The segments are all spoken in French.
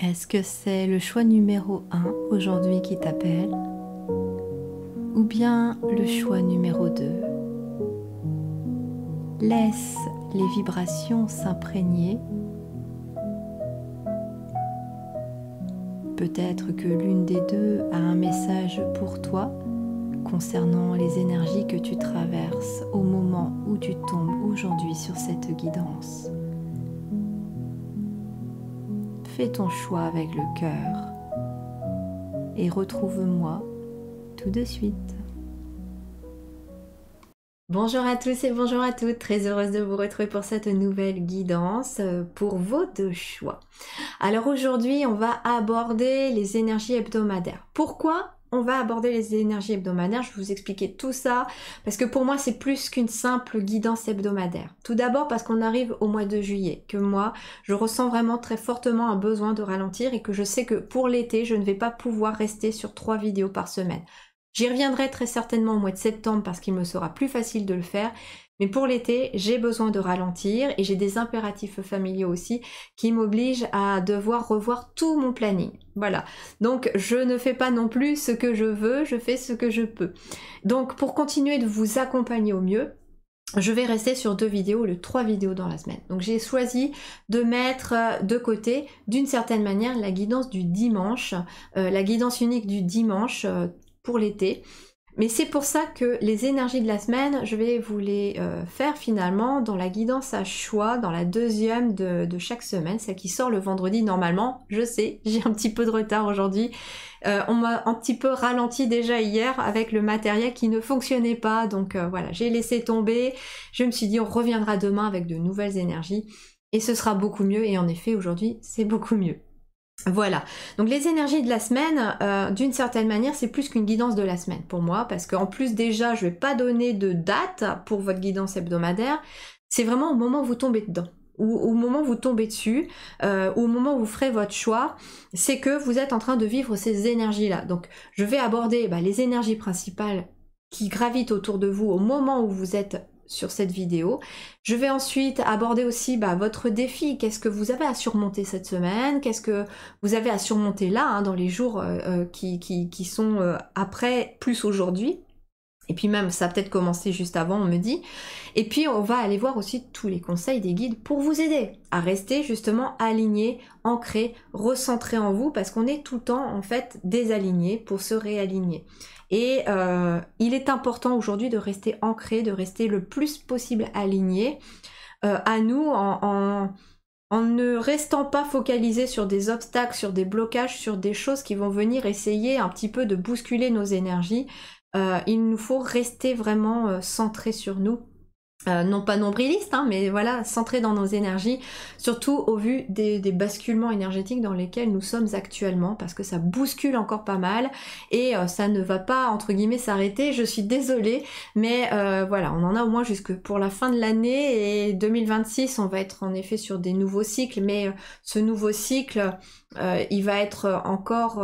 Est-ce que c'est le choix numéro 1 aujourd'hui qui t'appelle ou bien le choix numéro 2? Laisse les vibrations s'imprégner. Peut-être que l'une des deux a un message pour toi concernant les énergies que tu traverses au moment où tu tombes aujourd'hui sur cette guidance. Fais ton choix avec le cœur et retrouve-moi tout de suite. Bonjour à tous et bonjour à toutes, très heureuse de vous retrouver pour cette nouvelle guidance pour vos deux choix. Alors aujourd'hui, on va aborder les énergies hebdomadaires. Pourquoi on va aborder les énergies hebdomadaires? Je vais vous expliquer tout ça parce que pour moi, c'est plus qu'une simple guidance hebdomadaire. Tout d'abord parce qu'on arrive au mois de juillet, que moi, je ressens vraiment très fortement un besoin de ralentir et que je sais que pour l'été, je ne vais pas pouvoir rester sur 3 vidéos par semaine. J'y reviendrai très certainement au mois de septembre parce qu'il me sera plus facile de le faire. Mais pour l'été, j'ai besoin de ralentir et j'ai des impératifs familiaux aussi qui m'obligent à devoir revoir tout mon planning. Voilà. Donc, je ne fais pas non plus ce que je veux, je fais ce que je peux. Donc, pour continuer de vous accompagner au mieux, je vais rester sur 2 vidéos, 3 vidéos dans la semaine. Donc j'ai choisi de mettre de côté, d'une certaine manière, la guidance du dimanche, la guidance unique du dimanche pour l'été. Mais c'est pour ça que les énergies de la semaine, je vais vous les faire finalement dans la guidance à choix, dans la deuxième de chaque semaine, celle qui sort le vendredi normalement. Je sais, j'ai un petit peu de retard aujourd'hui. On m'a un petit peu ralenti déjà hier avec le matériel qui ne fonctionnait pas. Donc voilà, j'ai laissé tomber. Je me suis dit on reviendra demain avec de nouvelles énergies et ce sera beaucoup mieux. Et en effet, aujourd'hui, c'est beaucoup mieux. Voilà, donc les énergies de la semaine, d'une certaine manière, c'est plus qu'une guidance de la semaine pour moi, parce qu'en plus déjà, je vais pas donner de date pour votre guidance hebdomadaire, c'est vraiment au moment où vous tombez dedans, ou au moment où vous tombez dessus, ou au moment où vous ferez votre choix, c'est que vous êtes en train de vivre ces énergies-là. Donc je vais aborder les énergies principales qui gravitent autour de vous au moment où vous êtes sur cette vidéo. Je vais ensuite aborder aussi votre défi. Qu'est-ce que vous avez à surmonter cette semaine? Qu'est-ce que vous avez à surmonter là, dans les jours qui sont après, plus aujourd'hui? Et puis même, ça a peut-être commencé juste avant, on me dit. Et puis, on va aller voir aussi tous les conseils des guides pour vous aider à rester justement aligné, ancré, recentré en vous, parce qu'on est tout le temps, en fait, désaligné pour se réaligner. Et il est important aujourd'hui de rester ancré, de rester le plus possible aligné à nous en ne restant pas focalisé sur des obstacles, sur des blocages, sur des choses qui vont venir essayer un petit peu de bousculer nos énergies. Il nous faut rester vraiment centré sur nous. Non pas nombriliste, mais voilà, centré dans nos énergies, surtout au vu des basculements énergétiques dans lesquels nous sommes actuellement, parce que ça bouscule encore pas mal, et ça ne va pas, entre guillemets, s'arrêter, je suis désolée, mais voilà, on en a au moins jusque pour la fin de l'année, et 2026, on va être en effet sur des nouveaux cycles, mais ce nouveau cycle, il va être encore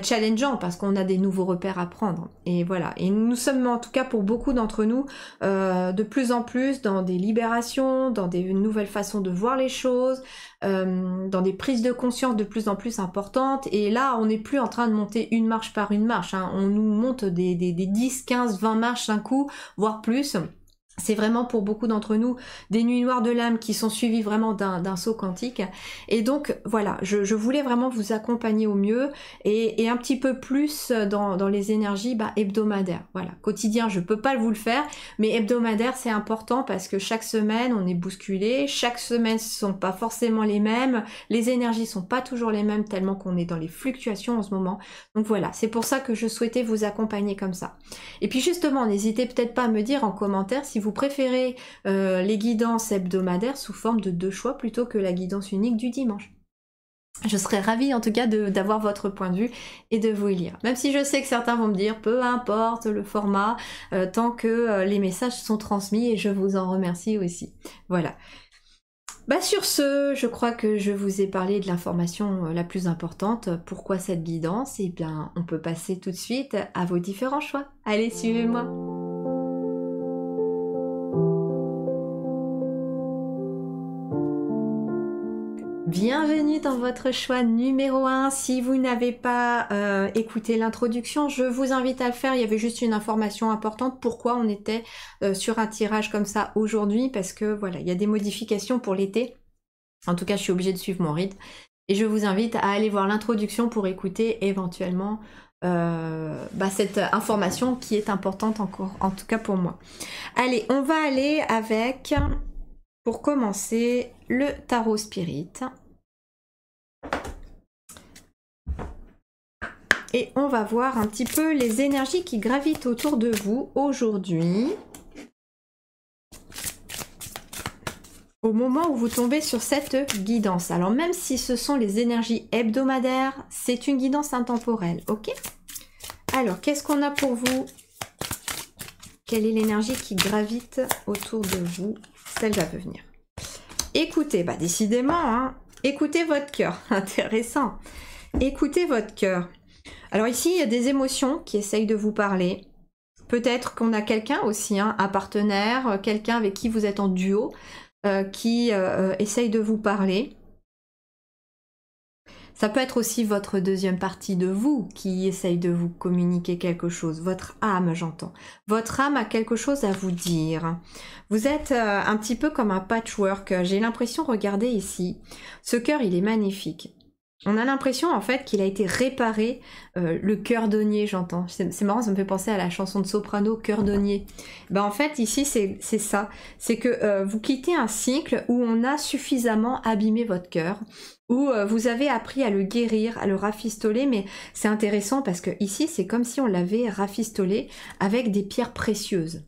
challengeant parce qu'on a des nouveaux repères à prendre et voilà, et nous sommes en tout cas pour beaucoup d'entre nous de plus en plus dans des libérations, dans des nouvelles façons de voir les choses, dans des prises de conscience de plus en plus importantes, et là on n'est plus en train de monter une marche par une marche, on nous monte des 10, 15, 20 marches d'un coup, voire plus. C'est vraiment pour beaucoup d'entre nous des nuits noires de l'âme qui sont suivies vraiment d'un saut quantique. Et donc voilà, je voulais vraiment vous accompagner au mieux et un petit peu plus dans les énergies hebdomadaires. Voilà, quotidien je peux pas vous le faire, mais hebdomadaire c'est important parce que chaque semaine on est bousculé, chaque semaine ce sont pas forcément les mêmes, les énergies sont pas toujours les mêmes tellement qu'on est dans les fluctuations en ce moment. Donc voilà, c'est pour ça que je souhaitais vous accompagner comme ça. Et puis justement, n'hésitez peut-être pas à me dire en commentaire si vous préférez les guidances hebdomadaires sous forme de 2 choix plutôt que la guidance unique du dimanche. Je serais ravie en tout cas d'avoir votre point de vue et de vous lire. Même si je sais que certains vont me dire peu importe le format, tant que les messages sont transmis, et je vous en remercie aussi. Voilà. Sur ce, je crois que je vous ai parlé de l'information la plus importante. Pourquoi cette guidance? Eh bien, on peut passer tout de suite à vos différents choix. Allez, suivez-moi! Bienvenue dans votre choix numéro 1. Si vous n'avez pas écouté l'introduction, je vous invite à le faire. Il y avait juste une information importante. Pourquoi on était sur un tirage comme ça aujourd'hui? Parce que voilà, il y a des modifications pour l'été. En tout cas, je suis obligée de suivre mon rythme. Et je vous invite à aller voir l'introduction pour écouter éventuellement cette information qui est importante encore, en tout cas pour moi. Allez, on va aller avec... Pour commencer, le tarot spirit. Et on va voir un petit peu les énergies qui gravitent autour de vous aujourd'hui. Au moment où vous tombez sur cette guidance. Alors même si ce sont les énergies hebdomadaires, c'est une guidance intemporelle, ok? Alors, qu'est-ce qu'on a pour vous? Quelle est l'énergie qui gravite autour de vous? Celle va venir. Écoutez, décidément, hein, écoutez votre cœur. Intéressant. Écoutez votre cœur. Alors ici, il y a des émotions qui essayent de vous parler. Peut-être qu'on a quelqu'un aussi, hein, un partenaire, quelqu'un avec qui vous êtes en duo, qui essaye de vous parler. Ça peut être aussi votre deuxième partie de vous qui essaye de vous communiquer quelque chose. Votre âme, j'entends. Votre âme a quelque chose à vous dire. Vous êtes un petit peu comme un patchwork. J'ai l'impression, regardez ici, ce cœur, il est magnifique. On a l'impression en fait qu'il a été réparé, le cœurdonnier, j'entends. C'est marrant, ça me fait penser à la chanson de Soprano, Cœurdonnier. En fait, ici, c'est ça. C'est que vous quittez un cycle où on a suffisamment abîmé votre cœur, où vous avez appris à le guérir, à le rafistoler, mais c'est intéressant parce que ici, c'est comme si on l'avait rafistolé avec des pierres précieuses.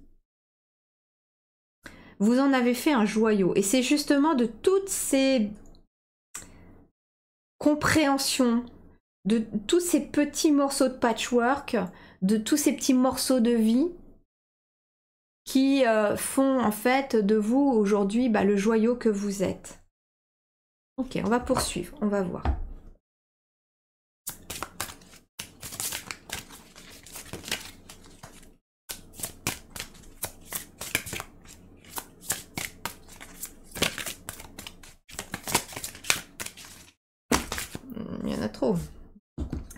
Vous en avez fait un joyau, et c'est justement de toutes ces compréhension de tous ces petits morceaux de patchwork, de tous ces petits morceaux de vie qui font en fait de vous aujourd'hui le joyau que vous êtes. Ok, on va poursuivre, on va voir. Il y en a trop.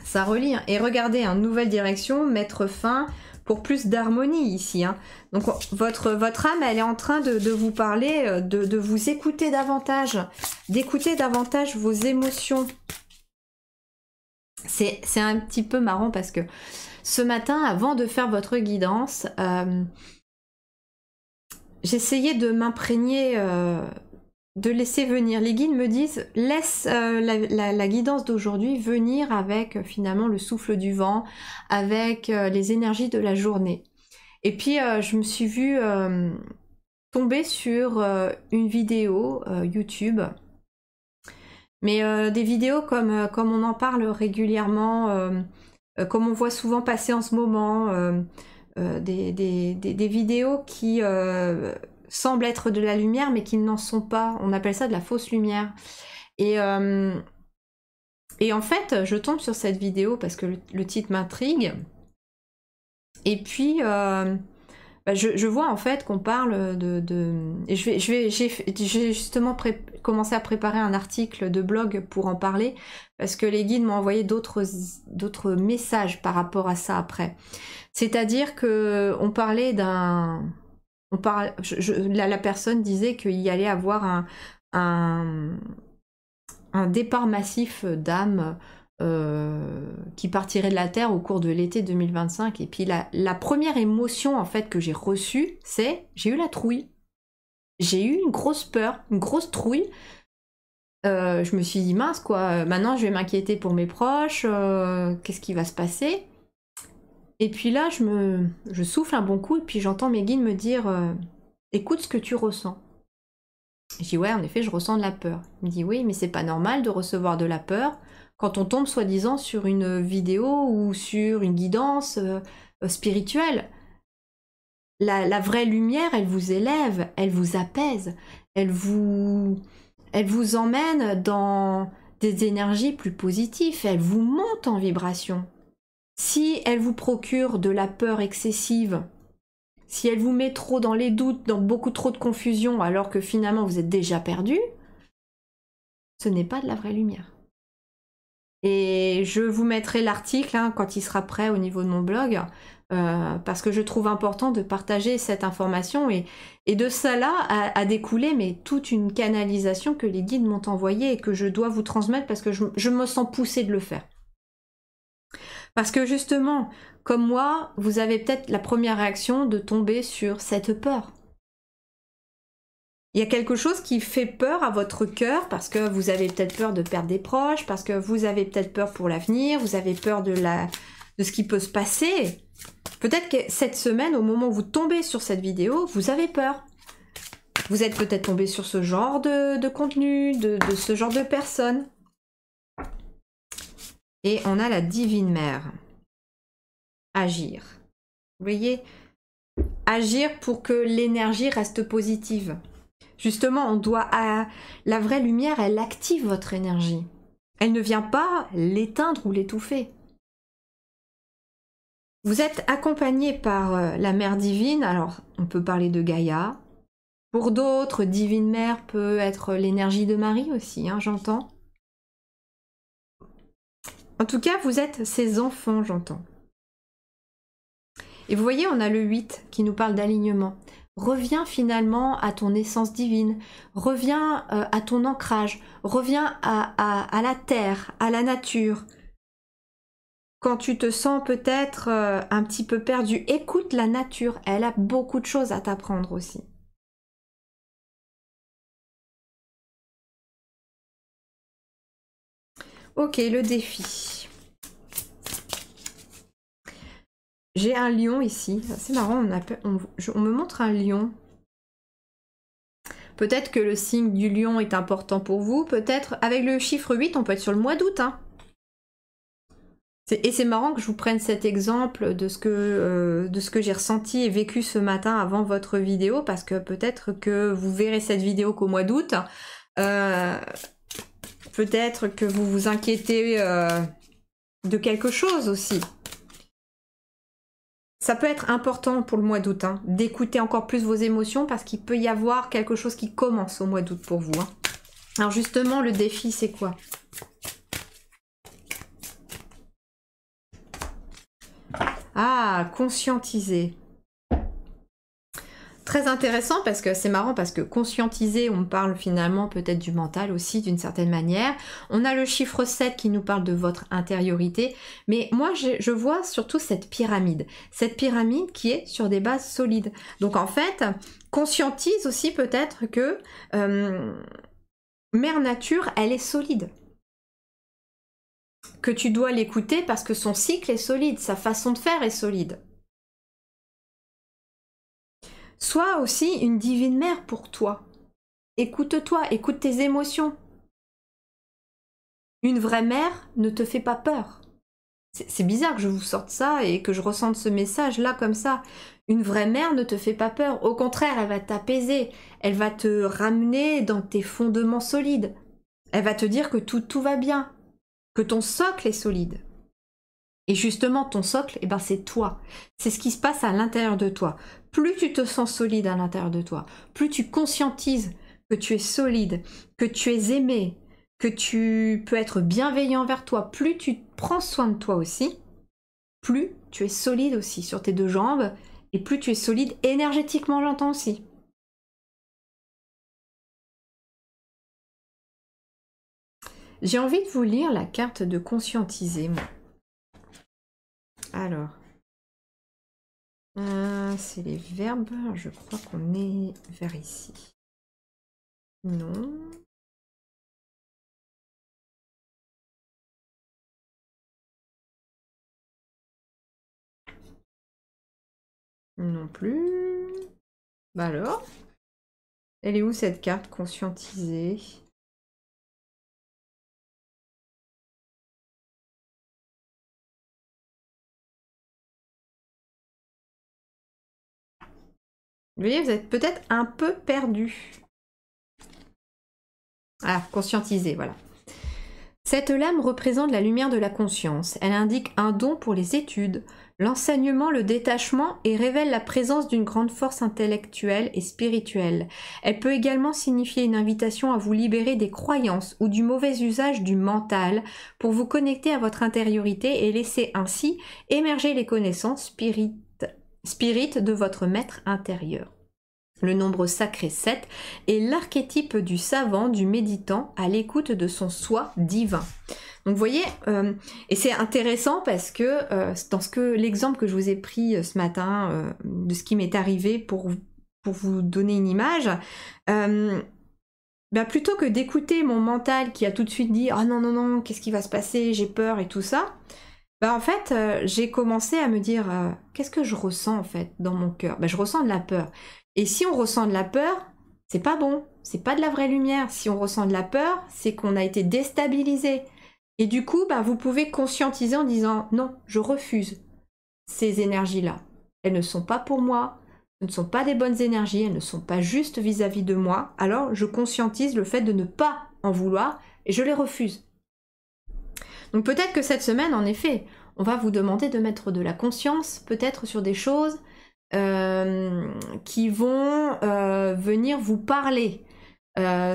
Ça relie. Et regardez, nouvelle direction, mettre fin pour plus d'harmonie ici. Hein. Donc votre âme, elle est en train de vous parler, de vous écouter davantage, d'écouter davantage vos émotions. C'est un petit peu marrant parce que ce matin, avant de faire votre guidance, j'essayais de m'imprégner... de laisser venir. Les guides me disent, laisse la guidance d'aujourd'hui venir avec finalement le souffle du vent, avec les énergies de la journée. Et puis je me suis vue tomber sur une vidéo YouTube, mais des vidéos comme on en parle régulièrement, comme on voit souvent passer en ce moment, des vidéos qui... semblent être de la lumière, mais qui n'en sont pas. On appelle ça de la fausse lumière. Et en fait, je tombe sur cette vidéo parce que le titre m'intrigue. Et puis, je vois en fait qu'on parle et j'ai justement commencé à préparer un article de blog pour en parler, parce que les guides m'ont envoyé d'autres messages par rapport à ça après. C'est-à-dire qu'on parlait d'un... la personne disait qu'il y allait avoir un départ massif d'âmes qui partirait de la Terre au cours de l'été 2025. Et puis la première émotion en fait que j'ai reçue, c'est j'ai eu la trouille. J'ai eu une grosse peur, une grosse trouille. Je me suis dit mince quoi, maintenant je vais m'inquiéter pour mes proches, qu'est-ce qui va se passer? Et puis là, je souffle un bon coup et puis j'entends mes guides me dire écoute ce que tu ressens. Je dis ouais, en effet, je ressens de la peur. Il me dit oui, mais c'est pas normal de recevoir de la peur quand on tombe soi-disant sur une vidéo ou sur une guidance spirituelle. La vraie lumière, elle vous élève, elle vous apaise, elle vous emmène dans des énergies plus positives, elle vous monte en vibration. Si elle vous procure de la peur excessive, si elle vous met trop dans les doutes, dans beaucoup trop de confusion, alors que finalement vous êtes déjà perdu, ce n'est pas de la vraie lumière. Et je vous mettrai l'article hein, quand il sera prêt au niveau de mon blog, parce que je trouve important de partager cette information et de cela a découlé mais toute une canalisation que les guides m'ont envoyée et que je dois vous transmettre parce que je me sens poussée de le faire. Parce que justement, comme moi, vous avez peut-être la première réaction de tomber sur cette peur. Il y a quelque chose qui fait peur à votre cœur parce que vous avez peut-être peur de perdre des proches, parce que vous avez peut-être peur pour l'avenir, vous avez peur de ce qui peut se passer. Peut-être que cette semaine, au moment où vous tombez sur cette vidéo, vous avez peur. Vous êtes peut-être tombé sur ce genre de contenu, de ce genre de personnes. Et on a la Divine Mère. Agir. Vous voyez? Agir pour que l'énergie reste positive. Justement, on doit... la vraie lumière, elle active votre énergie. Elle ne vient pas l'éteindre ou l'étouffer. Vous êtes accompagné par la Mère Divine. Alors, on peut parler de Gaïa. Pour d'autres, Divine Mère peut être l'énergie de Marie aussi, hein, j'entends. En tout cas, vous êtes ses enfants, j'entends. Et vous voyez, on a le 8 qui nous parle d'alignement. Reviens finalement à ton essence divine, reviens à ton ancrage, reviens à la terre, à la nature. Quand tu te sens peut-être un petit peu perdu, écoute la nature, elle a beaucoup de choses à t'apprendre aussi. Ok, le défi. J'ai un lion ici, c'est marrant, on me montre un lion. Peut-être que le signe du lion est important pour vous, peut-être avec le chiffre 8, on peut être sur le mois d'août. Hein. Et c'est marrant que je vous prenne cet exemple de ce que j'ai ressenti et vécu ce matin avant votre vidéo, parce que peut-être que vous verrez cette vidéo qu'au mois d'août. Peut-être que vous vous inquiétez de quelque chose aussi. Ça peut être important pour le mois d'août, hein, d'écouter encore plus vos émotions parce qu'il peut y avoir quelque chose qui commence au mois d'août pour vous. Hein. Alors justement, le défi, c'est quoi? Ah, conscientiser. Très intéressant parce que c'est marrant parce que conscientiser, on parle finalement peut-être du mental aussi d'une certaine manière. On a le chiffre 7 qui nous parle de votre intériorité, mais moi je vois surtout cette pyramide qui est sur des bases solides. Donc en fait, conscientise aussi peut-être que Mère Nature, elle est solide. Que tu dois l'écouter parce que son cycle est solide, sa façon de faire est solide. Sois aussi une divine mère pour toi. Écoute-toi, écoute tes émotions. Une vraie mère ne te fait pas peur. C'est bizarre que je vous sorte ça et que je ressente ce message-là comme ça. Une vraie mère ne te fait pas peur. Au contraire, elle va t'apaiser. Elle va te ramener dans tes fondements solides. Elle va te dire que tout va bien. Que ton socle est solide. Et justement, ton socle, eh ben, c'est toi. C'est ce qui se passe à l'intérieur de toi. Plus tu te sens solide à l'intérieur de toi, plus tu conscientises que tu es solide, que tu es aimé, que tu peux être bienveillant envers toi, plus tu prends soin de toi aussi, plus tu es solide aussi sur tes deux jambes, et plus tu es solide énergétiquement, j'entends aussi. J'ai envie de vous lire la carte de conscientiser, moi. Alors, c'est les verbes. Je crois qu'on est vers ici. Non. Non plus. Bah alors, elle est où cette carte conscientisée? Vous voyez, vous êtes peut-être un peu perdu. Ah, conscientiser, voilà. Cette lame représente la lumière de la conscience. Elle indique un don pour les études, l'enseignement, le détachement et révèle la présence d'une grande force intellectuelle et spirituelle. Elle peut également signifier une invitation à vous libérer des croyances ou du mauvais usage du mental pour vous connecter à votre intériorité et laisser ainsi émerger les connaissances spirit de votre maître intérieur. Le nombre sacré 7 est l'archétype du savant, du méditant à l'écoute de son soi divin. Donc vous voyez, et c'est intéressant parce que dans l'exemple que je vous ai pris ce matin de ce qui m'est arrivé pour vous donner une image, plutôt que d'écouter mon mental qui a tout de suite dit « Oh non, non, non, qu'est-ce qui va se passer? J'ai peur et tout ça », en fait, j'ai commencé à me dire qu'est-ce que je ressens en fait dans mon cœur? Je ressens de la peur. Et si on ressent de la peur, c'est pas bon, c'est pas de la vraie lumière. Si on ressent de la peur, c'est qu'on a été déstabilisé. Et du coup, vous pouvez conscientiser en disant non, je refuse ces énergies-là. Elles ne sont pas pour moi, ce ne sont pas des bonnes énergies, elles ne sont pas justes vis-à-vis de moi. Alors je conscientise le fait de ne pas en vouloir et je les refuse. Donc peut-être que cette semaine, en effet, on va vous demander de mettre de la conscience, peut-être sur des choses qui vont venir vous parler,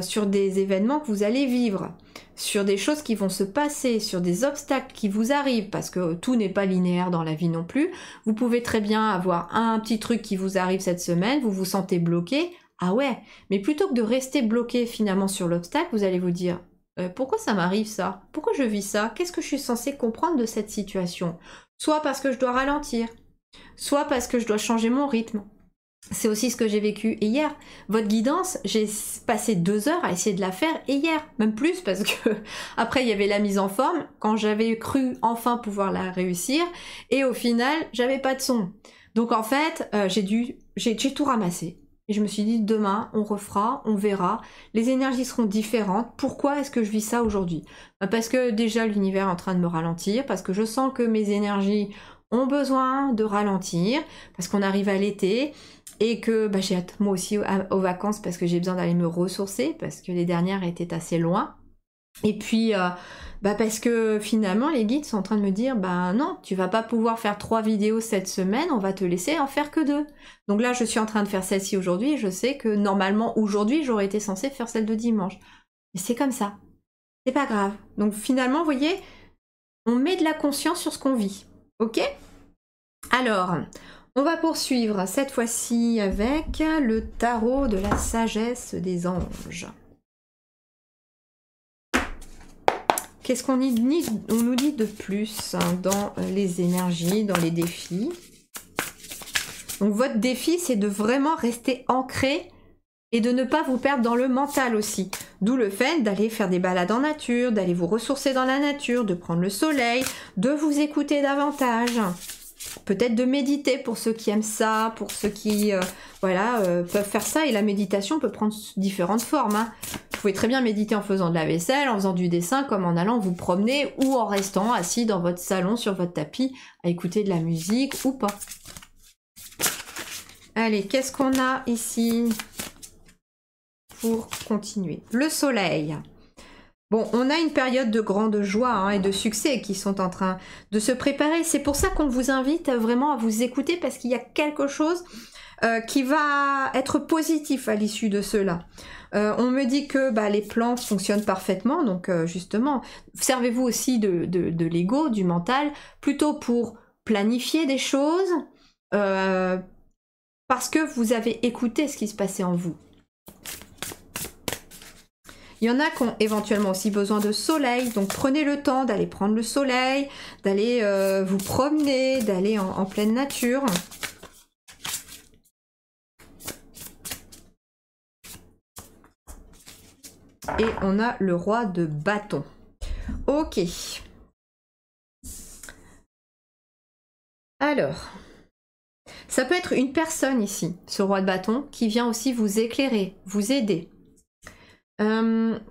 sur des événements que vous allez vivre, sur des choses qui vont se passer, sur des obstacles qui vous arrivent, parce que tout n'est pas linéaire dans la vie non plus. Vous pouvez très bien avoir un petit truc qui vous arrive cette semaine, vous vous sentez bloqué, ah ouais, mais plutôt que de rester bloqué finalement sur l'obstacle, vous allez vous dire pourquoi ça m'arrive ça? Pourquoi je vis ça? Qu'est-ce que je suis censée comprendre de cette situation? Soit parce que je dois ralentir, soit parce que je dois changer mon rythme. C'est aussi ce que j'ai vécu hier. Votre guidance, j'ai passé 2 heures à essayer de la faire hier, même plus parce que après il y avait la mise en forme quand j'avais cru enfin pouvoir la réussir et au final j'avais pas de son. Donc en fait j'ai tout ramassé et je me suis dit demain on refera, on verra, les énergies seront différentes. Pourquoi est-ce que je vis ça aujourd'hui? Parce que déjà l'univers est en train de me ralentir, parce que je sens que mes énergies ont besoin de ralentir, parce qu'on arrive à l'été et que j'ai hâte moi aussi aux vacances parce que j'ai besoin d'aller me ressourcer parce que les dernières étaient assez loin. Et puis parce que finalement les guides sont en train de me dire non, tu vas pas pouvoir faire 3 vidéos cette semaine, on va te laisser en faire que 2. Donc là je suis en train de faire celle-ci aujourd'hui et je sais que normalement aujourd'hui j'aurais été censée faire celle de dimanche. Mais c'est comme ça, c'est pas grave. Donc finalement vous voyez, on met de la conscience sur ce qu'on vit, ok? Alors on va poursuivre cette fois-ci avec le tarot de la sagesse des anges. Qu'est-ce qu'on nous dit de plus dans les énergies, dans les défis? Donc votre défi, c'est de vraiment rester ancré et de ne pas vous perdre dans le mental aussi. D'où le fait d'aller faire des balades en nature, d'aller vous ressourcer dans la nature, de prendre le soleil, de vous écouter davantage. Peut-être de méditer pour ceux qui aiment ça, pour ceux qui peuvent faire ça. Et la méditation peut prendre différentes formes. Vous pouvez très bien méditer en faisant de la vaisselle, en faisant du dessin, comme en allant vous promener ou en restant assis dans votre salon, sur votre tapis, à écouter de la musique ou pas. Allez, qu'est-ce qu'on a ici pour continuer? Le soleil. Bon, on a une période de grande joie et de succès qui sont en train de se préparer. C'est pour ça qu'on vous invite vraiment à vous écouter parce qu'il y a quelque chose qui va être positif à l'issue de cela. On me dit que les plans fonctionnent parfaitement, donc justement, servez-vous aussi de l'ego, du mental, plutôt pour planifier des choses parce que vous avez écouté ce qui se passait en vous. Il y en a qui ont éventuellement aussi besoin de soleil, donc prenez le temps d'aller prendre le soleil, d'aller vous promener, d'aller en pleine nature. Et on a le roi de bâton. Ok. Alors, ça peut être une personne ici, ce roi de bâton, qui vient aussi vous éclairer, vous aider.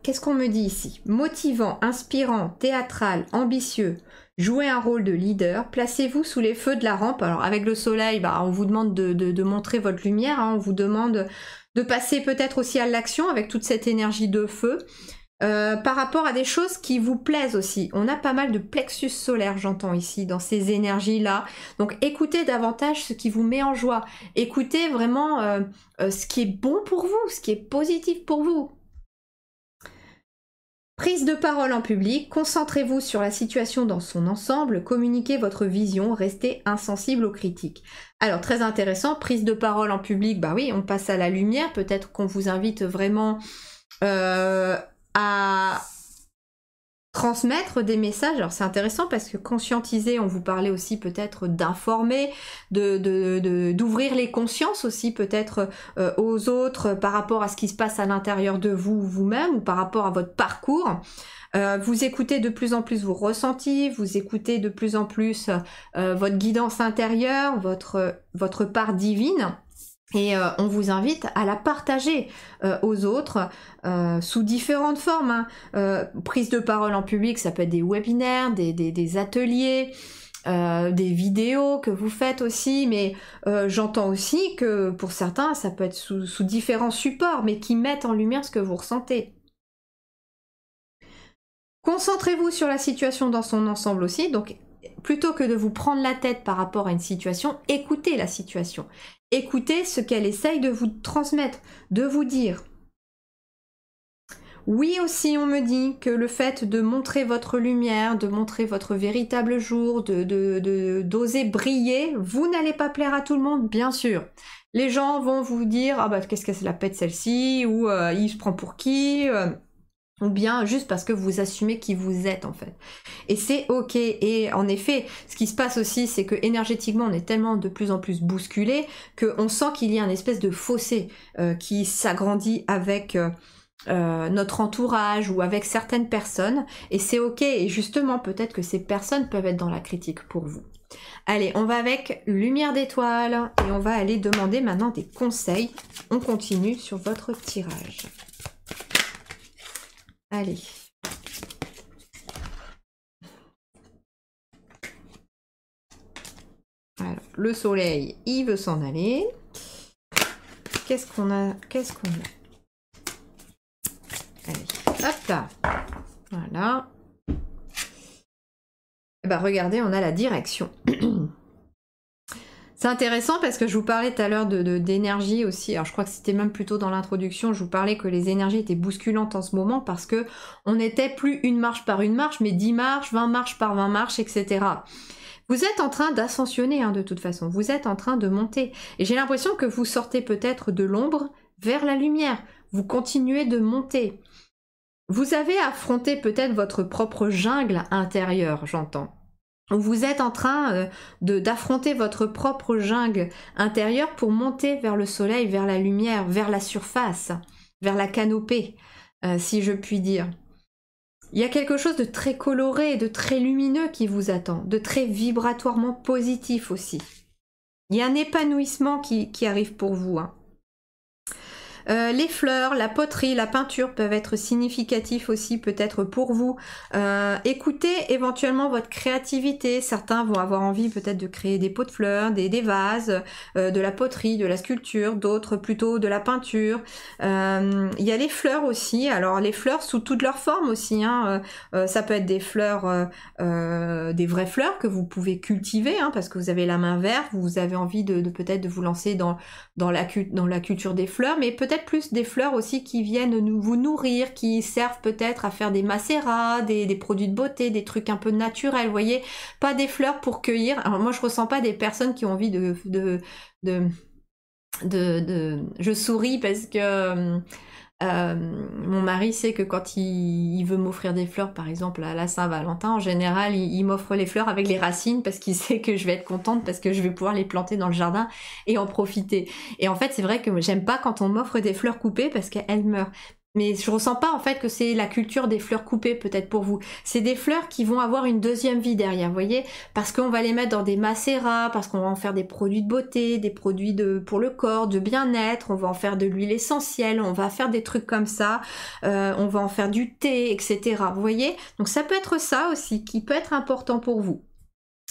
Qu'est-ce qu'on me dit ici? Motivant, inspirant, théâtral, ambitieux, jouez un rôle de leader, placez-vous sous les feux de la rampe. Alors avec le soleil, on vous demande de montrer votre lumière, on vous demande de passer peut-être aussi à l'action avec toute cette énergie de feu. par rapport à des choses qui vous plaisent aussi. On a pas mal de plexus solaire, j'entends ici, dans ces énergies-là. Donc écoutez davantage ce qui vous met en joie. Écoutez vraiment ce qui est bon pour vous, ce qui est positif pour vous. Prise de parole en public, concentrez-vous sur la situation dans son ensemble, communiquez votre vision, restez insensible aux critiques. Alors très intéressant, prise de parole en public, bah oui, on passe à la lumière, peut-être qu'on vous invite vraiment à transmettre des messages. Alors c'est intéressant parce que conscientiser, on vous parlait aussi peut-être d'informer, d'ouvrir les consciences aussi peut-être aux autres par rapport à ce qui se passe à l'intérieur de vous, vous-même, ou par rapport à votre parcours. Vous écoutez de plus en plus vos ressentis, vous écoutez de plus en plus votre guidance intérieure, votre part divine. Et on vous invite à la partager aux autres sous différentes formes. Prise de parole en public, ça peut être des webinaires, des ateliers, des vidéos que vous faites aussi, mais j'entends aussi que pour certains, ça peut être sous différents supports, mais qui mettent en lumière ce que vous ressentez. Concentrez-vous sur la situation dans son ensemble aussi, donc plutôt que de vous prendre la tête par rapport à une situation, écoutez la situation. Écoutez ce qu'elle essaye de vous transmettre, de vous dire. Oui aussi, on me dit que le fait de montrer votre lumière, de montrer votre véritable jour, d'oser briller, vous n'allez pas plaire à tout le monde, bien sûr. Les gens vont vous dire « Ah bah qu'est-ce qu'elle se la pète celle-ci » ou « Il se prend pour qui ?» ou bien juste parce que vous assumez qui vous êtes en fait. Et c'est ok. Et en effet, ce qui se passe aussi, c'est que énergétiquement, on est tellement de plus en plus bousculé qu'on sent qu'il y a une espèce de fossé qui s'agrandit avec notre entourage ou avec certaines personnes. Et c'est ok. Et justement, peut-être que ces personnes peuvent être dans la critique pour vous. Allez, on va avec lumière d'étoile et on va aller demander maintenant des conseils. On continue sur votre tirage. Allez. Alors, le soleil, il veut s'en aller. Qu'est-ce qu'on a? Qu'est-ce qu'on a? Allez, hop là. Voilà. Et bah regardez, on a la direction. C'est intéressant parce que je vous parlais tout à l'heure d'énergie aussi. Alors je crois que c'était même plutôt dans l'introduction, je vous parlais que les énergies étaient bousculantes en ce moment parce que on n'était plus une marche par une marche, mais 10 marches, 20 marches par 20 marches, etc. Vous êtes en train d'ascensionner de toute façon, vous êtes en train de monter. Et j'ai l'impression que vous sortez peut-être de l'ombre vers la lumière. Vous continuez de monter. Vous avez affronté peut-être votre propre jungle intérieure, j'entends. Vous êtes en train d'affronter votre propre jungle intérieure pour monter vers le soleil, vers la lumière, vers la surface, vers la canopée, si je puis dire. Il y a quelque chose de très coloré, de très lumineux qui vous attend, de très vibratoirement positif aussi. Il y a un épanouissement qui arrive pour vous. Les fleurs, la poterie, la peinture peuvent être significatifs aussi peut-être pour vous. Écoutez éventuellement votre créativité. Certains vont avoir envie peut-être de créer des pots de fleurs, des vases, de la poterie, de la sculpture, d'autres plutôt de la peinture. Il y a les fleurs aussi. Alors les fleurs sous toutes leurs formes aussi. Ça peut être des fleurs, des vraies fleurs que vous pouvez cultiver parce que vous avez la main verte, vous avez envie de peut-être de vous lancer dans la culture des fleurs, mais peut-être plus des fleurs aussi qui viennent vous nourrir, qui servent peut-être à faire des macérats, des produits de beauté, des trucs un peu naturels, vous voyez, pas des fleurs pour cueillir. Alors moi je ressens pas des personnes qui ont envie je souris parce que mon mari sait que quand il veut m'offrir des fleurs, par exemple à la Saint-Valentin, en général il m'offre les fleurs avec les racines parce qu'il sait que je vais être contente parce que je vais pouvoir les planter dans le jardin et en profiter. Et en fait c'est vrai que j'aime pas quand on m'offre des fleurs coupées parce qu'elles meurent. Mais je ressens pas en fait que c'est la culture des fleurs coupées peut-être pour vous. C'est des fleurs qui vont avoir une deuxième vie derrière, vous voyez, parce qu'on va les mettre dans des macérats, parce qu'on va en faire des produits de beauté, des produits pour le corps, de bien-être, on va en faire de l'huile essentielle, on va faire des trucs comme ça, on va en faire du thé, etc. Vous voyez, donc ça peut être ça aussi qui peut être important pour vous.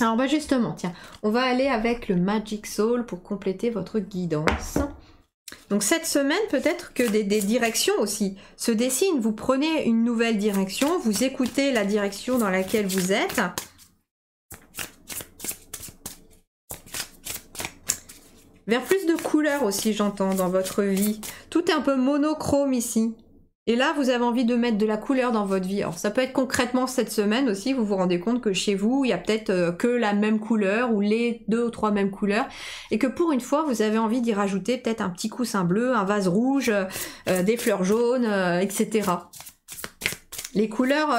Alors bah justement, tiens, on va aller avec le Magic Soul pour compléter votre guidance. Donc cette semaine, peut-être que des directions aussi se dessinent. Vous prenez une nouvelle direction, vous écoutez la direction dans laquelle vous êtes. Vers plus de couleurs aussi, j'entends, dans votre vie. Tout est un peu monochrome ici. Et là, vous avez envie de mettre de la couleur dans votre vie. Alors, ça peut être concrètement cette semaine aussi, vous vous rendez compte que chez vous, il y a peut-être que la même couleur ou les 2 ou 3 mêmes couleurs. Et que pour une fois, vous avez envie d'y rajouter peut-être un petit coussin bleu, un vase rouge, des fleurs jaunes, etc. Les couleurs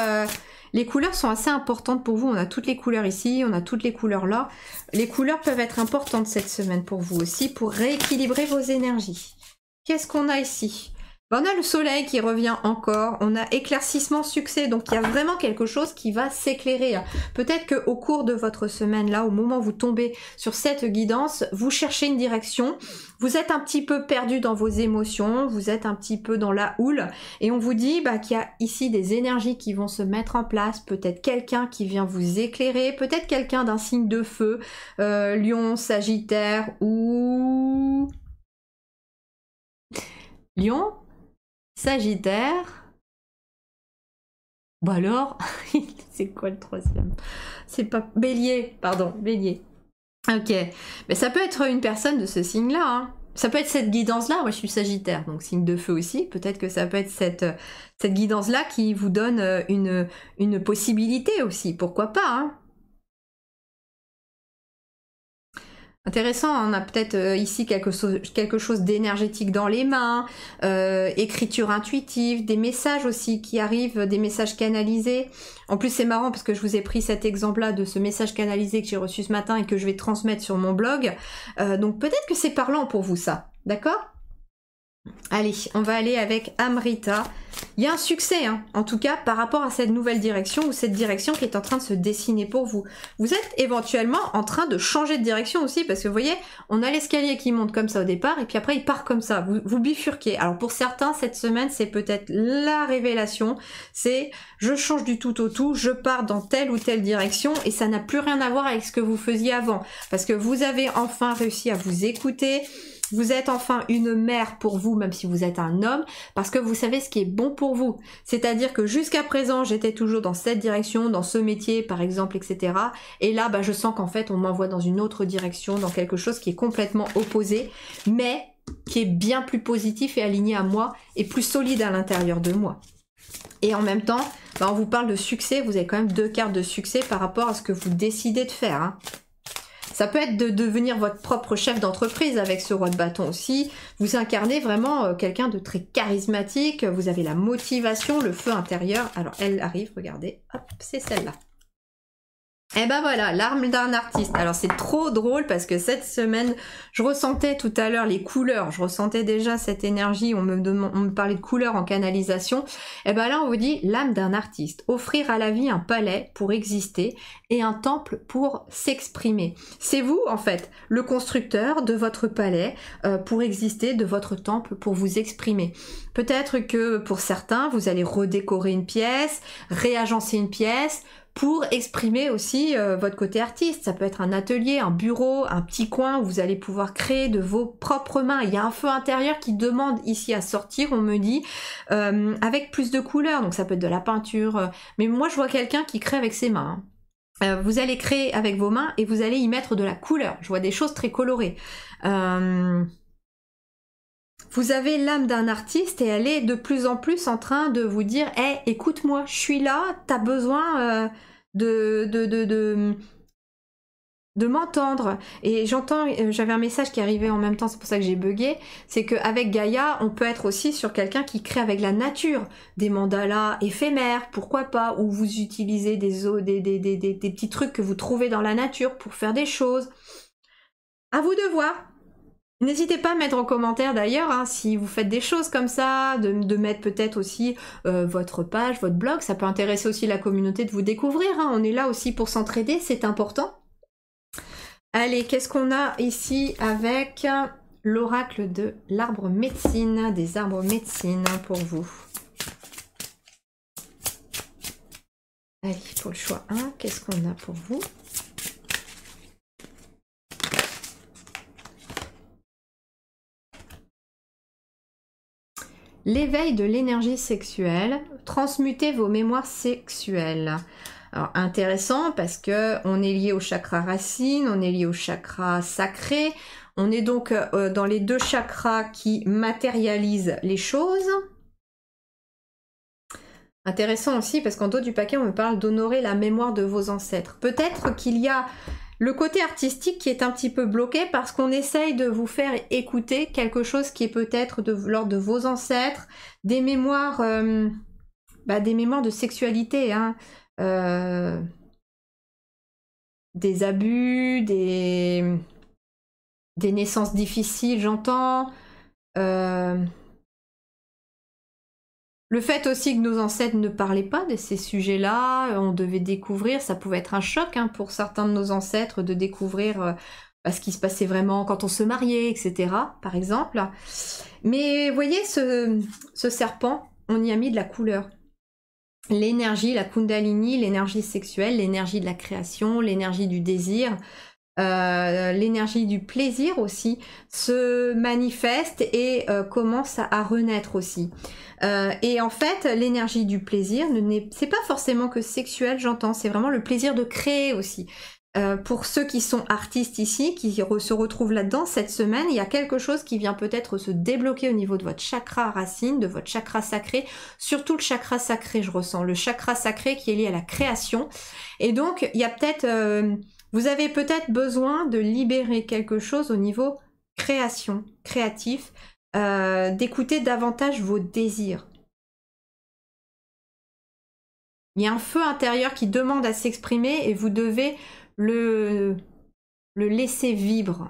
sont assez importantes pour vous. On a toutes les couleurs ici, on a toutes les couleurs là. Les couleurs peuvent être importantes cette semaine pour vous aussi, pour rééquilibrer vos énergies. Qu'est-ce qu'on a ici ? Ben, on a le soleil qui revient encore, on a éclaircissement succès, donc il y a vraiment quelque chose qui va s'éclairer. Peut-être qu'au cours de votre semaine là, au moment où vous tombez sur cette guidance, vous cherchez une direction, vous êtes un petit peu perdu dans vos émotions, vous êtes un petit peu dans la houle, et on vous dit qu'il y a ici des énergies qui vont se mettre en place, peut-être quelqu'un qui vient vous éclairer, peut-être quelqu'un d'un signe de feu, Lion, Sagittaire ou... Lion, Sagittaire. Bon alors, c'est quoi le troisième? C'est pas... Bélier, pardon, Bélier. Ok, mais ça peut être une personne de ce signe-là, hein. Ça peut être cette guidance-là, moi je suis Sagittaire, donc signe de feu aussi. Peut-être que ça peut être cette guidance-là qui vous donne une possibilité aussi, pourquoi pas, hein. Intéressant, on a peut-être ici quelque chose d'énergétique dans les mains, écriture intuitive, des messages aussi qui arrivent, des messages canalisés. En plus c'est marrant parce que je vous ai pris cet exemple-là de ce message canalisé que j'ai reçu ce matin et que je vais transmettre sur mon blog. Donc peut-être que c'est parlant pour vous ça, d'accord ? Allez, on va aller avec Amrita. Il y a un succès, hein, en tout cas, par rapport à cette nouvelle direction ou cette direction qui est en train de se dessiner pour vous. Vous êtes éventuellement en train de changer de direction aussi, parce que vous voyez, on a l'escalier qui monte comme ça au départ, et puis après il part comme ça, vous bifurquez. Alors pour certains, cette semaine, c'est peut-être la révélation, c'est je change du tout au tout, je pars dans telle ou telle direction, et ça n'a plus rien à voir avec ce que vous faisiez avant, parce que vous avez enfin réussi à vous écouter. Vous êtes enfin une mère pour vous, même si vous êtes un homme, parce que vous savez ce qui est bon pour vous. C'est-à-dire que jusqu'à présent, j'étais toujours dans cette direction, dans ce métier, par exemple, etc. Et là, je sens qu'en fait, on m'envoie dans une autre direction, dans quelque chose qui est complètement opposé, mais qui est bien plus positif et aligné à moi, et plus solide à l'intérieur de moi. Et en même temps, on vous parle de succès, vous avez quand même 2 cartes de succès par rapport à ce que vous décidez de faire, hein. Ça peut être de devenir votre propre chef d'entreprise avec ce roi de bâton aussi. Vous incarnez vraiment quelqu'un de très charismatique, vous avez la motivation, le feu intérieur. Alors elle arrive, regardez, hop, c'est celle-là. Et ben voilà, l'arme d'un artiste. Alors c'est trop drôle parce que cette semaine, je ressentais tout à l'heure les couleurs, je ressentais déjà cette énergie, on me parlait de couleurs en canalisation. Et ben là on vous dit l'âme d'un artiste, offrir à la vie un palais pour exister et un temple pour s'exprimer. C'est vous en fait, le constructeur de votre palais pour exister, de votre temple pour vous exprimer. Peut-être que pour certains, vous allez redécorer une pièce, réagencer une pièce, pour exprimer aussi votre côté artiste. Ça peut être un atelier, un bureau, un petit coin où vous allez pouvoir créer de vos propres mains. Il y a un feu intérieur qui demande ici à sortir, on me dit, avec plus de couleurs. Donc ça peut être de la peinture. Mais moi, je vois quelqu'un qui crée avec ses mains, hein. Vous allez créer avec vos mains et vous allez y mettre de la couleur. Je vois des choses très colorées. Vous avez l'âme d'un artiste et elle est de plus en plus en train de vous dire « Hey, écoute-moi, je suis là, t'as besoin de m'entendre. » Et j'entends, j'avais un message qui arrivait en même temps, c'est pour ça que j'ai bugué, c'est qu'avec Gaïa, on peut être aussi sur quelqu'un qui crée avec la nature, des mandalas éphémères, pourquoi pas, ou vous utilisez des petits trucs que vous trouvez dans la nature pour faire des choses. À vous de voir. N'hésitez pas à mettre en commentaire d'ailleurs, hein, si vous faites des choses comme ça, de mettre peut-être aussi votre page, votre blog, ça peut intéresser aussi la communauté de vous découvrir, hein. On est là aussi pour s'entraider, c'est important. Allez, qu'est-ce qu'on a ici avec l'oracle de l'arbre médecine, des arbres médecine pour vous. Allez, pour le choix 1, qu'est-ce qu'on a pour vous? l'éveil de l'énergie sexuelle, transmuter vos mémoires sexuelles. Alors intéressant parce que on est lié au chakra racine, on est lié au chakra sacré, on est donc dans les deux chakras qui matérialisent les choses. Intéressant aussi parce qu'en dos du paquet on me parle d'honorer la mémoire de vos ancêtres. Peut-être qu'il y a le côté artistique qui est un petit peu bloqué parce qu'on essaye de vous faire écouter quelque chose qui est peut-être de l'ordre de vos ancêtres, des mémoires de sexualité, hein, des abus, des naissances difficiles, j'entends. Le fait aussi que nos ancêtres ne parlaient pas de ces sujets-là, on devait découvrir, ça pouvait être un choc hein, pour certains de nos ancêtres de découvrir ce qui se passait vraiment quand on se mariait, etc. par exemple. Mais vous voyez, ce serpent, on y a mis de la couleur. L'énergie, la kundalini, l'énergie sexuelle, l'énergie de la création, l'énergie du désir, l'énergie du plaisir aussi se manifeste et commence à renaître aussi. Et en fait, l'énergie du plaisir, c'est pas forcément que sexuel, j'entends, c'est vraiment le plaisir de créer aussi. Pour ceux qui sont artistes ici, qui se retrouvent là-dedans, cette semaine, il y a quelque chose qui vient peut-être se débloquer au niveau de votre chakra racine, de votre chakra sacré, surtout le chakra sacré, je ressens, le chakra sacré qui est lié à la création. Et donc, il y a peut-être, vous avez peut-être besoin de libérer quelque chose au niveau création, créatif, d'écouter davantage vos désirs. Il y a un feu intérieur qui demande à s'exprimer et vous devez le laisser vibrer.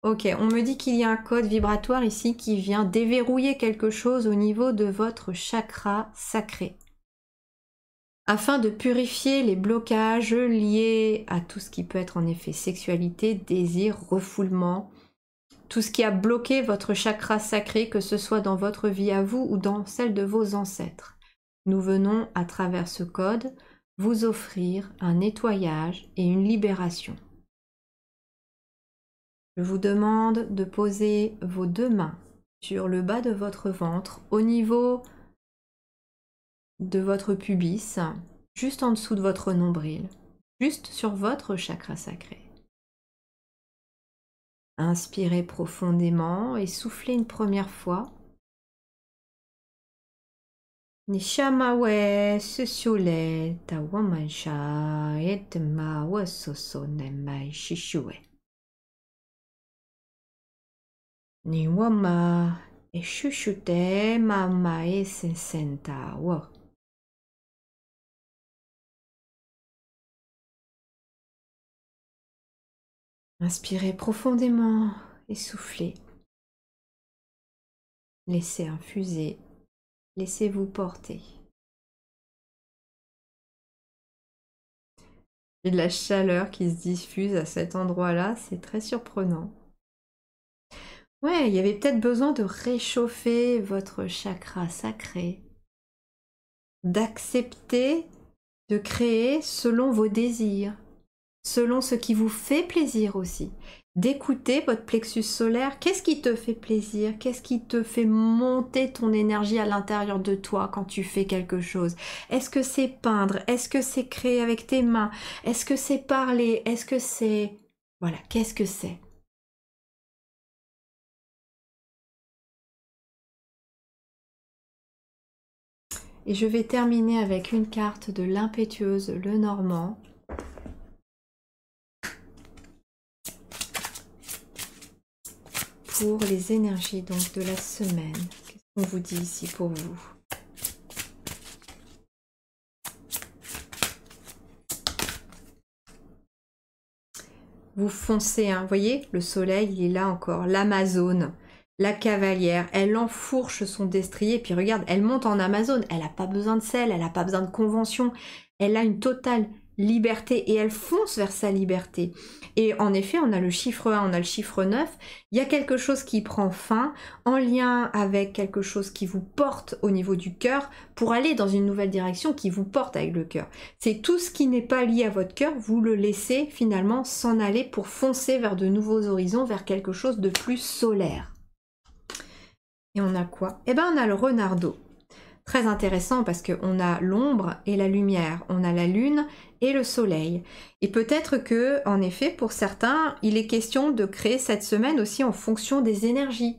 Ok, on me dit qu'il y a un code vibratoire ici qui vient déverrouiller quelque chose au niveau de votre chakra sacré. Afin de purifier les blocages liés à tout ce qui peut être en effet sexualité, désir, refoulement, tout ce qui a bloqué votre chakra sacré, que ce soit dans votre vie à vous ou dans celle de vos ancêtres. Nous venons, à travers ce code, vous offrir un nettoyage et une libération. Je vous demande de poser vos deux mains sur le bas de votre ventre, au niveau de votre pubis, juste en dessous de votre nombril, juste sur votre chakra sacré. Inspirez profondément et soufflez une première fois. Nishamawe susyule tawamansha etmawe sosonemai shishue. Niwama eshushute mamae sensentawa. Inspirez profondément et soufflez. Laissez infuser. Laissez-vous porter. Il y a de la chaleur qui se diffuse à cet endroit-là, c'est très surprenant. Ouais, il y avait peut-être besoin de réchauffer votre chakra sacré, d'accepter de créer selon vos désirs, selon ce qui vous fait plaisir aussi. D'écouter votre plexus solaire, qu'est-ce qui te fait plaisir? Qu'est-ce qui te fait monter ton énergie à l'intérieur de toi quand tu fais quelque chose? Est-ce que c'est peindre? Est-ce que c'est créer avec tes mains? Est-ce que c'est parler? Est-ce que c'est... Voilà, qu'est-ce que c'est? Et je vais terminer avec une carte de l'impétueuse Lenormand. Pour les énergies donc de la semaine. Qu'est-ce qu'on vous dit ici pour vous? Vous foncez, hein, vous voyez, le soleil, il est là encore. L'Amazone, la cavalière, elle enfourche son destrier, puis regarde, elle monte en Amazone. Elle n'a pas besoin de sel, elle n'a pas besoin de convention. Elle a une totale liberté et elle fonce vers sa liberté. Et en effet, on a le chiffre 1, on a le chiffre 9. Il y a quelque chose qui prend fin en lien avec quelque chose qui vous porte au niveau du cœur pour aller dans une nouvelle direction qui vous porte avec le cœur. C'est tout ce qui n'est pas lié à votre cœur, vous le laissez finalement s'en aller pour foncer vers de nouveaux horizons, vers quelque chose de plus solaire. Et on a quoi? Eh ben on a le renardeau. Très intéressant parce qu'on a l'ombre et la lumière, on a la lune et le soleil. Et peut-être que, en effet, pour certains, il est question de créer cette semaine aussi en fonction des énergies.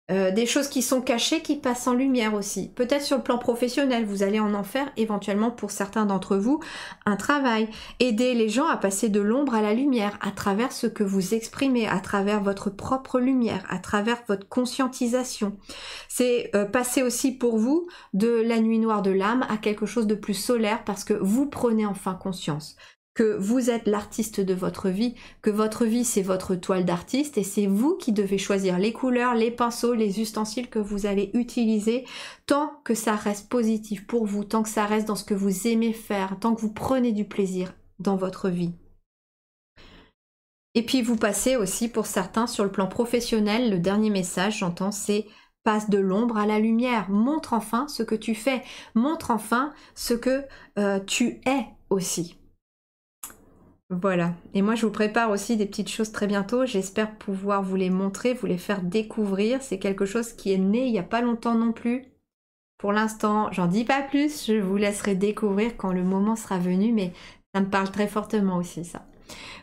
Des choses qui sont cachées, qui passent en lumière aussi. Peut-être sur le plan professionnel, vous allez en faire éventuellement pour certains d'entre vous un travail. Aider les gens à passer de l'ombre à la lumière à travers ce que vous exprimez, à travers votre propre lumière, à travers votre conscientisation. C'est passer aussi pour vous de la nuit noire de l'âme à quelque chose de plus solaire parce que vous prenez enfin conscience que vous êtes l'artiste de votre vie, que votre vie c'est votre toile d'artiste et c'est vous qui devez choisir les couleurs, les pinceaux, les ustensiles que vous allez utiliser tant que ça reste positif pour vous, tant que ça reste dans ce que vous aimez faire, tant que vous prenez du plaisir dans votre vie. Et puis vous passez aussi pour certains sur le plan professionnel, le dernier message j'entends c'est passe de l'ombre à la lumière, montre enfin ce que tu fais, montre enfin ce que tu es aussi. Voilà, et moi je vous prépare aussi des petites choses très bientôt, j'espère pouvoir vous les montrer, vous les faire découvrir, c'est quelque chose qui est né il n'y a pas longtemps non plus. Pour l'instant, j'en dis pas plus, je vous laisserai découvrir quand le moment sera venu, mais ça me parle très fortement aussi ça.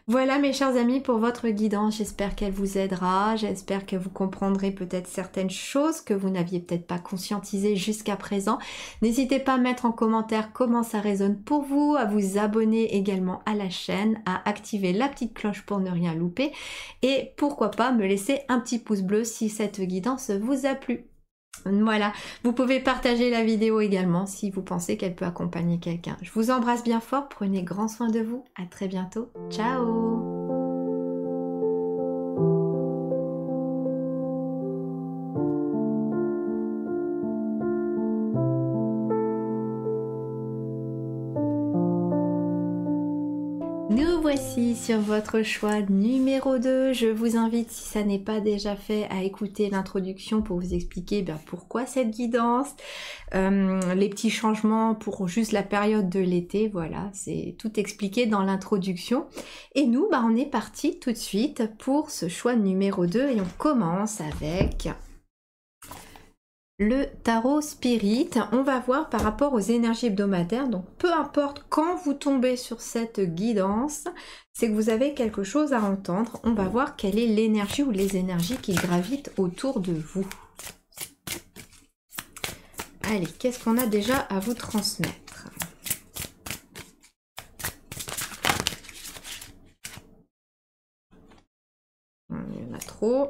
Voilà mes chers amis pour votre guidance, j'espère qu'elle vous aidera, j'espère que vous comprendrez peut-être certaines choses que vous n'aviez peut-être pas conscientisées jusqu'à présent. N'hésitez pas à mettre en commentaire comment ça résonne pour vous, à vous abonner également à la chaîne, à activer la petite cloche pour ne rien louper et pourquoi pas me laisser un petit pouce bleu si cette guidance vous a plu. Voilà, vous pouvez partager la vidéo également si vous pensez qu'elle peut accompagner quelqu'un. Je vous embrasse bien fort, prenez grand soin de vous, à très bientôt, ciao! Nous voici sur votre choix numéro 2. Je vous invite, si ça n'est pas déjà fait, à écouter l'introduction pour vous expliquer pourquoi cette guidance, les petits changements pour juste la période de l'été, voilà, c'est tout expliqué dans l'introduction. Et nous, on est parti tout de suite pour ce choix numéro 2 et on commence avec le tarot spirit. On va voir par rapport aux énergies hebdomadaires, donc peu importe quand vous tombez sur cette guidance, c'est que vous avez quelque chose à entendre. On va voir quelle est l'énergie ou les énergies qui gravitent autour de vous. Allez, qu'est-ce qu'on a déjà à vous transmettre? Il y en a trop.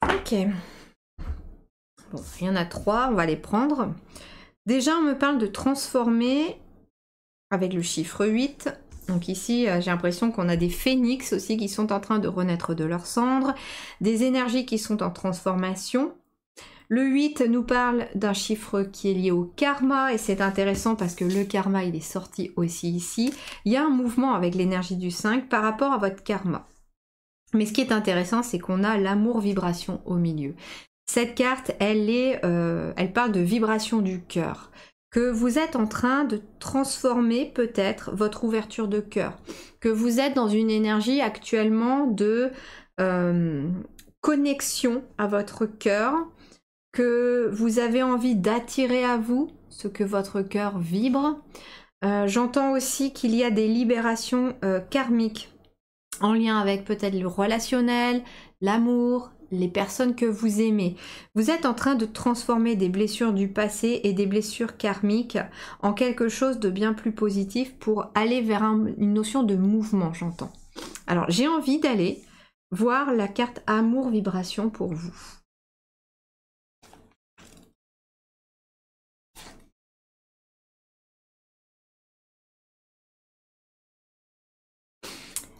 Ok. Bon, il y en a 3, on va les prendre. Déjà, on me parle de transformer avec le chiffre 8. Donc ici, j'ai l'impression qu'on a des phénix aussi qui sont en train de renaître de leurs cendres, des énergies qui sont en transformation. Le 8 nous parle d'un chiffre qui est lié au karma et c'est intéressant parce que le karma, il est sorti aussi ici. Il y a un mouvement avec l'énergie du 5 par rapport à votre karma. Mais ce qui est intéressant, c'est qu'on a l'amour vibration au milieu. Cette carte, elle parle de vibration du cœur, que vous êtes en train de transformer peut-être votre ouverture de cœur, que vous êtes dans une énergie actuellement de connexion à votre cœur, que vous avez envie d'attirer à vous ce que votre cœur vibre. J'entends aussi qu'il y a des libérations karmiques en lien avec peut-être le relationnel, l'amour, les personnes que vous aimez. Vous êtes en train de transformer des blessures du passé et des blessures karmiques en quelque chose de bien plus positif pour aller vers une notion de mouvement, j'entends. Alors, j'ai envie d'aller voir la carte amour vibration pour vous.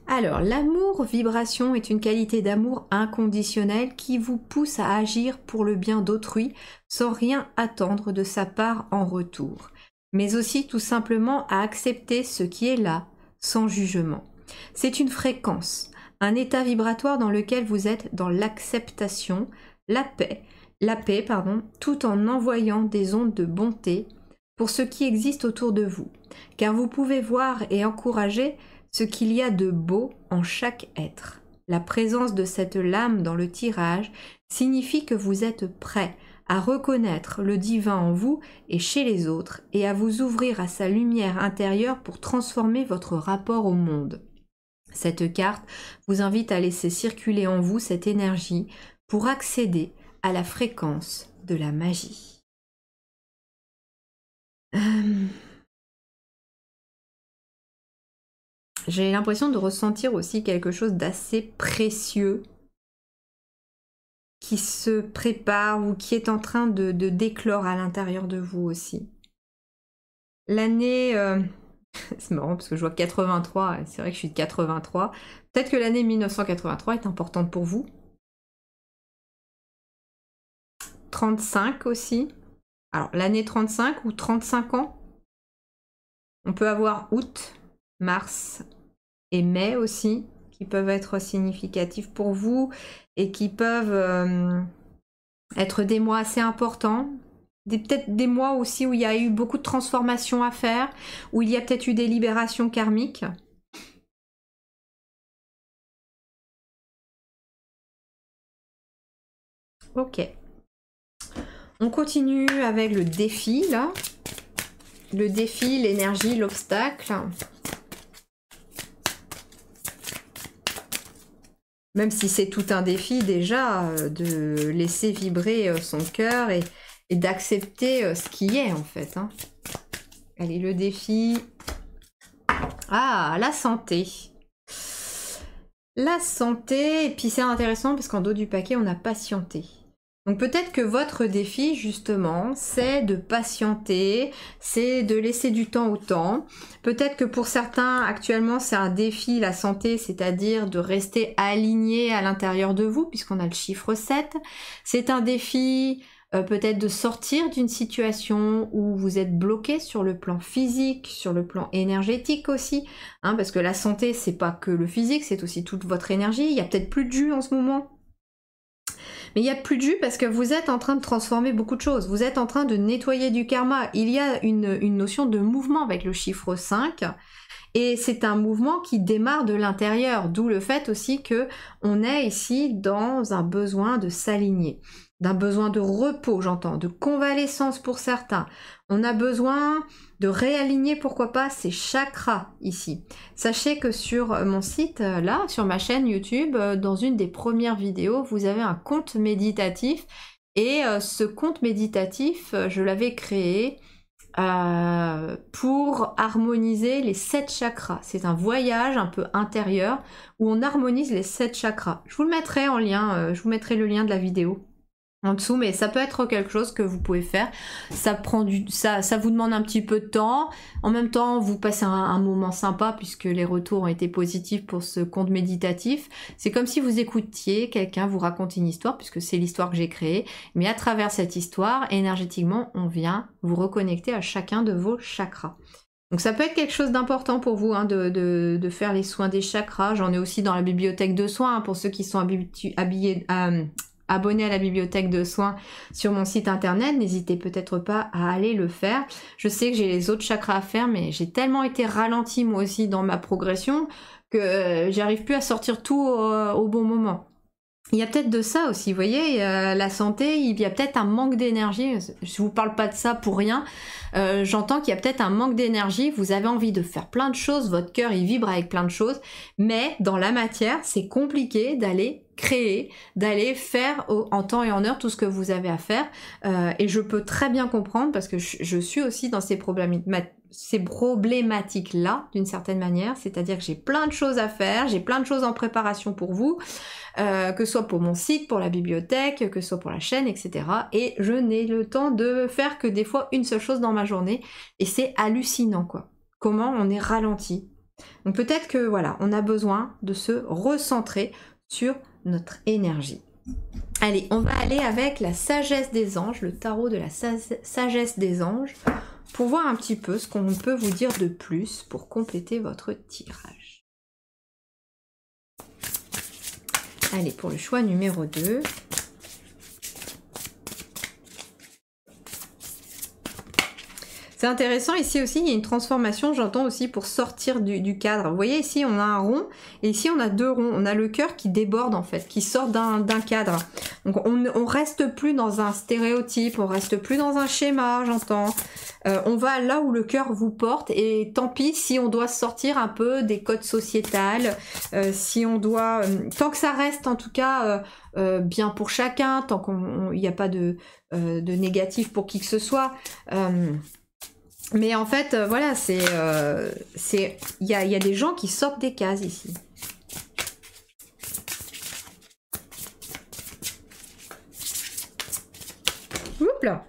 Alors, l'amour vibration est une qualité d'amour inconditionnel qui vous pousse à agir pour le bien d'autrui sans rien attendre de sa part en retour, mais aussi tout simplement à accepter ce qui est là, sans jugement. C'est une fréquence, un état vibratoire dans lequel vous êtes dans l'acceptation, la paix, pardon, tout en envoyant des ondes de bonté pour ce qui existe autour de vous, car vous pouvez voir et encourager ce qu'il y a de beau en chaque être. La présence de cette lame dans le tirage signifie que vous êtes prêt à reconnaître le divin en vous et chez les autres et à vous ouvrir à sa lumière intérieure pour transformer votre rapport au monde. Cette carte vous invite à laisser circuler en vous cette énergie pour accéder à la fréquence de la magie. J'ai l'impression de ressentir aussi quelque chose d'assez précieux qui se prépare ou qui est en train de d'éclore à l'intérieur de vous aussi. L'année... c'est marrant parce que je vois 83, c'est vrai que je suis de 83. Peut-être que l'année 1983 est importante pour vous. 35 aussi. Alors, l'année 35 ou 35 ans. On peut avoir août, mars et mai aussi, qui peuvent être significatifs pour vous et qui peuvent être des mois assez importants. Peut-être des mois aussi où il y a eu beaucoup de transformations à faire, où il y a peut-être eu des libérations karmiques. Ok. On continue avec le défi, là. Le défi, l'énergie, l'obstacle. Même si c'est tout un défi déjà, de laisser vibrer son cœur et d'accepter ce qui est en fait. Hein. Allez, le défi. Ah, la santé. La santé, et puis c'est intéressant parce qu'en dos du paquet, on a patienté. Donc peut-être que votre défi, justement, c'est de patienter, c'est de laisser du temps au temps. Peut-être que pour certains, actuellement, c'est un défi, la santé, c'est-à-dire de rester aligné à l'intérieur de vous, puisqu'on a le chiffre 7. C'est un défi... peut-être de sortir d'une situation où vous êtes bloqué sur le plan physique, sur le plan énergétique aussi, hein, parce que la santé, c'est pas que le physique, c'est aussi toute votre énergie. Il y a peut-être plus de jus en ce moment. Mais il n'y a plus de jus parce que vous êtes en train de transformer beaucoup de choses. Vous êtes en train de nettoyer du karma. Il y a une notion de mouvement avec le chiffre 5. Et c'est un mouvement qui démarre de l'intérieur. D'où le fait aussi que on est ici dans un besoin de s'aligner. D'un besoin de repos, j'entends, de convalescence pour certains. On a besoin de réaligner, pourquoi pas, ces chakras ici. Sachez que sur mon site, là, sur ma chaîne YouTube, dans une des premières vidéos, vous avez un compte méditatif. Et ce compte méditatif, je l'avais créé pour harmoniser les 7 chakras. C'est un voyage un peu intérieur où on harmonise les 7 chakras. Je vous le mettrai en lien, je vous mettrai le lien de la vidéo en dessous, mais ça peut être quelque chose que vous pouvez faire. Ça prend ça vous demande un petit peu de temps. En même temps, vous passez un moment sympa puisque les retours ont été positifs pour ce compte méditatif. C'est comme si vous écoutiez quelqu'un vous raconte une histoire, puisque c'est l'histoire que j'ai créée. Mais à travers cette histoire, énergétiquement, on vient vous reconnecter à chacun de vos chakras. Donc ça peut être quelque chose d'important pour vous, hein, de faire les soins des chakras. J'en ai aussi dans la bibliothèque de soins, hein, pour ceux qui sont abonné à la bibliothèque de soins sur mon site internet, n'hésitez peut-être pas à aller le faire. Je sais que j'ai les autres chakras à faire, mais j'ai tellement été ralentie moi aussi dans ma progression que j'arrive plus à sortir tout au bon moment. Il y a peut-être de ça aussi, vous voyez, la santé, il y a peut-être un manque d'énergie. Je vous parle pas de ça pour rien. J'entends qu'il y a peut-être un manque d'énergie. Vous avez envie de faire plein de choses, votre cœur il vibre avec plein de choses, mais dans la matière, c'est compliqué d'aller créer, d'aller faire en temps et en heure tout ce que vous avez à faire. Et je peux très bien comprendre parce que je suis aussi dans ces problématiques-là, d'une certaine manière, c'est-à-dire que j'ai plein de choses à faire, j'ai plein de choses en préparation pour vous, que ce soit pour mon site, pour la bibliothèque, que ce soit pour la chaîne, etc. Et je n'ai le temps de faire que des fois une seule chose dans ma journée, et c'est hallucinant, quoi. Comment on est ralenti. Donc peut-être que, voilà, on a besoin de se recentrer sur notre énergie. Allez, on va aller avec la sagesse des anges, le tarot de la sagesse des anges, pour voir un petit peu ce qu'on peut vous dire de plus pour compléter votre tirage. Allez, pour le choix numéro 2. C'est intéressant, ici aussi il y a une transformation, j'entends aussi pour sortir du cadre. Vous voyez ici on a un rond et ici on a deux ronds, on a le cœur qui déborde en fait, qui sort d'un cadre. Donc on reste plus dans un stéréotype, on reste plus dans un schéma, j'entends. On va là où le cœur vous porte et tant pis si on doit sortir un peu des codes sociétals, si on doit... tant que ça reste en tout cas bien pour chacun, tant qu'il n'y a pas de négatif pour qui que ce soit... mais en fait, voilà, il y a des gens qui sortent des cases ici. Oups là.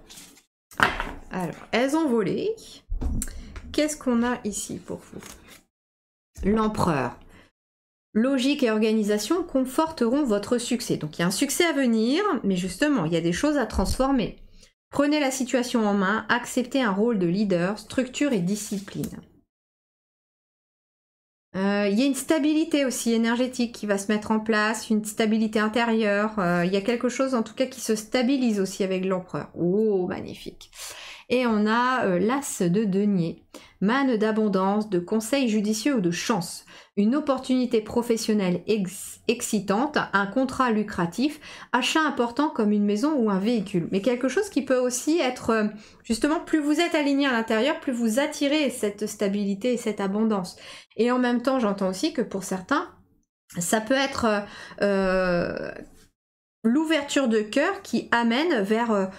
Alors, elles ont volé. Qu'est-ce qu'on a ici pour vous? L'empereur. Logique et organisation conforteront votre succès. Donc, il y a un succès à venir, mais justement, il y a des choses à transformer. Prenez la situation en main, acceptez un rôle de leader, structure et discipline. Il y a une stabilité aussi énergétique qui va se mettre en place, une stabilité intérieure. Il y a quelque chose en tout cas qui se stabilise aussi avec l'empereur. Oh, magnifique. Et on a l'as de denier, manne d'abondance, de conseils judicieux ou de chance. Une opportunité professionnelle excitante, un contrat lucratif, achat important comme une maison ou un véhicule. Mais quelque chose qui peut aussi être, justement, plus vous êtes aligné à l'intérieur, plus vous attirez cette stabilité et cette abondance. Et en même temps, j'entends aussi que pour certains, ça peut être l'ouverture de cœur qui amène vers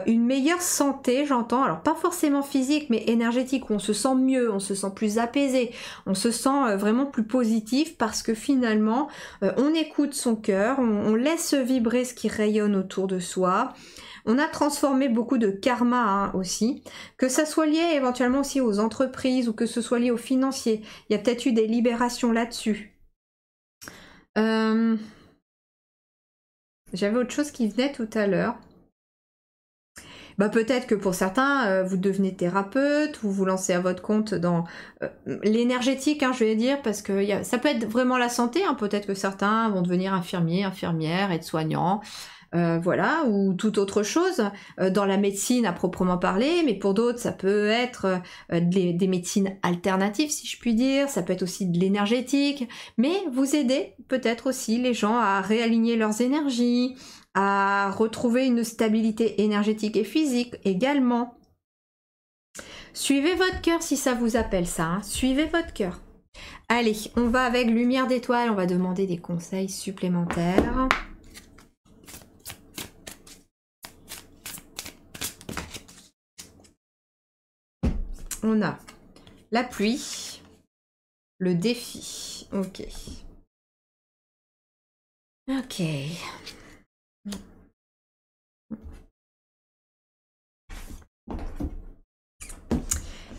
une meilleure santé, j'entends, alors pas forcément physique, mais énergétique, où on se sent mieux, on se sent plus apaisé, on se sent vraiment plus positif parce que finalement, on écoute son cœur, on laisse vibrer ce qui rayonne autour de soi. On a transformé beaucoup de karma aussi, que ça soit lié éventuellement aussi aux entreprises ou que ce soit lié aux financiers. Il y a peut-être eu des libérations là-dessus. J'avais autre chose qui venait tout à l'heure. Bah peut-être que pour certains, vous devenez thérapeute, vous vous lancez à votre compte dans l'énergétique, hein, je vais dire, parce que ça peut être vraiment la santé. Hein, peut-être que certains vont devenir infirmiers, infirmières, aides-soignants. Voilà, ou toute autre chose dans la médecine à proprement parler, mais pour d'autres ça peut être des médecines alternatives si je puis dire, ça peut être aussi de l'énergétique, mais vous aidez peut-être aussi les gens à réaligner leurs énergies, à retrouver une stabilité énergétique et physique également. Suivez votre cœur si ça vous appelle ça, hein. Suivez votre cœur. Allez, on va avec lumière d'étoile, on va demander des conseils supplémentaires. On a la pluie, le défi, ok. Ok. Il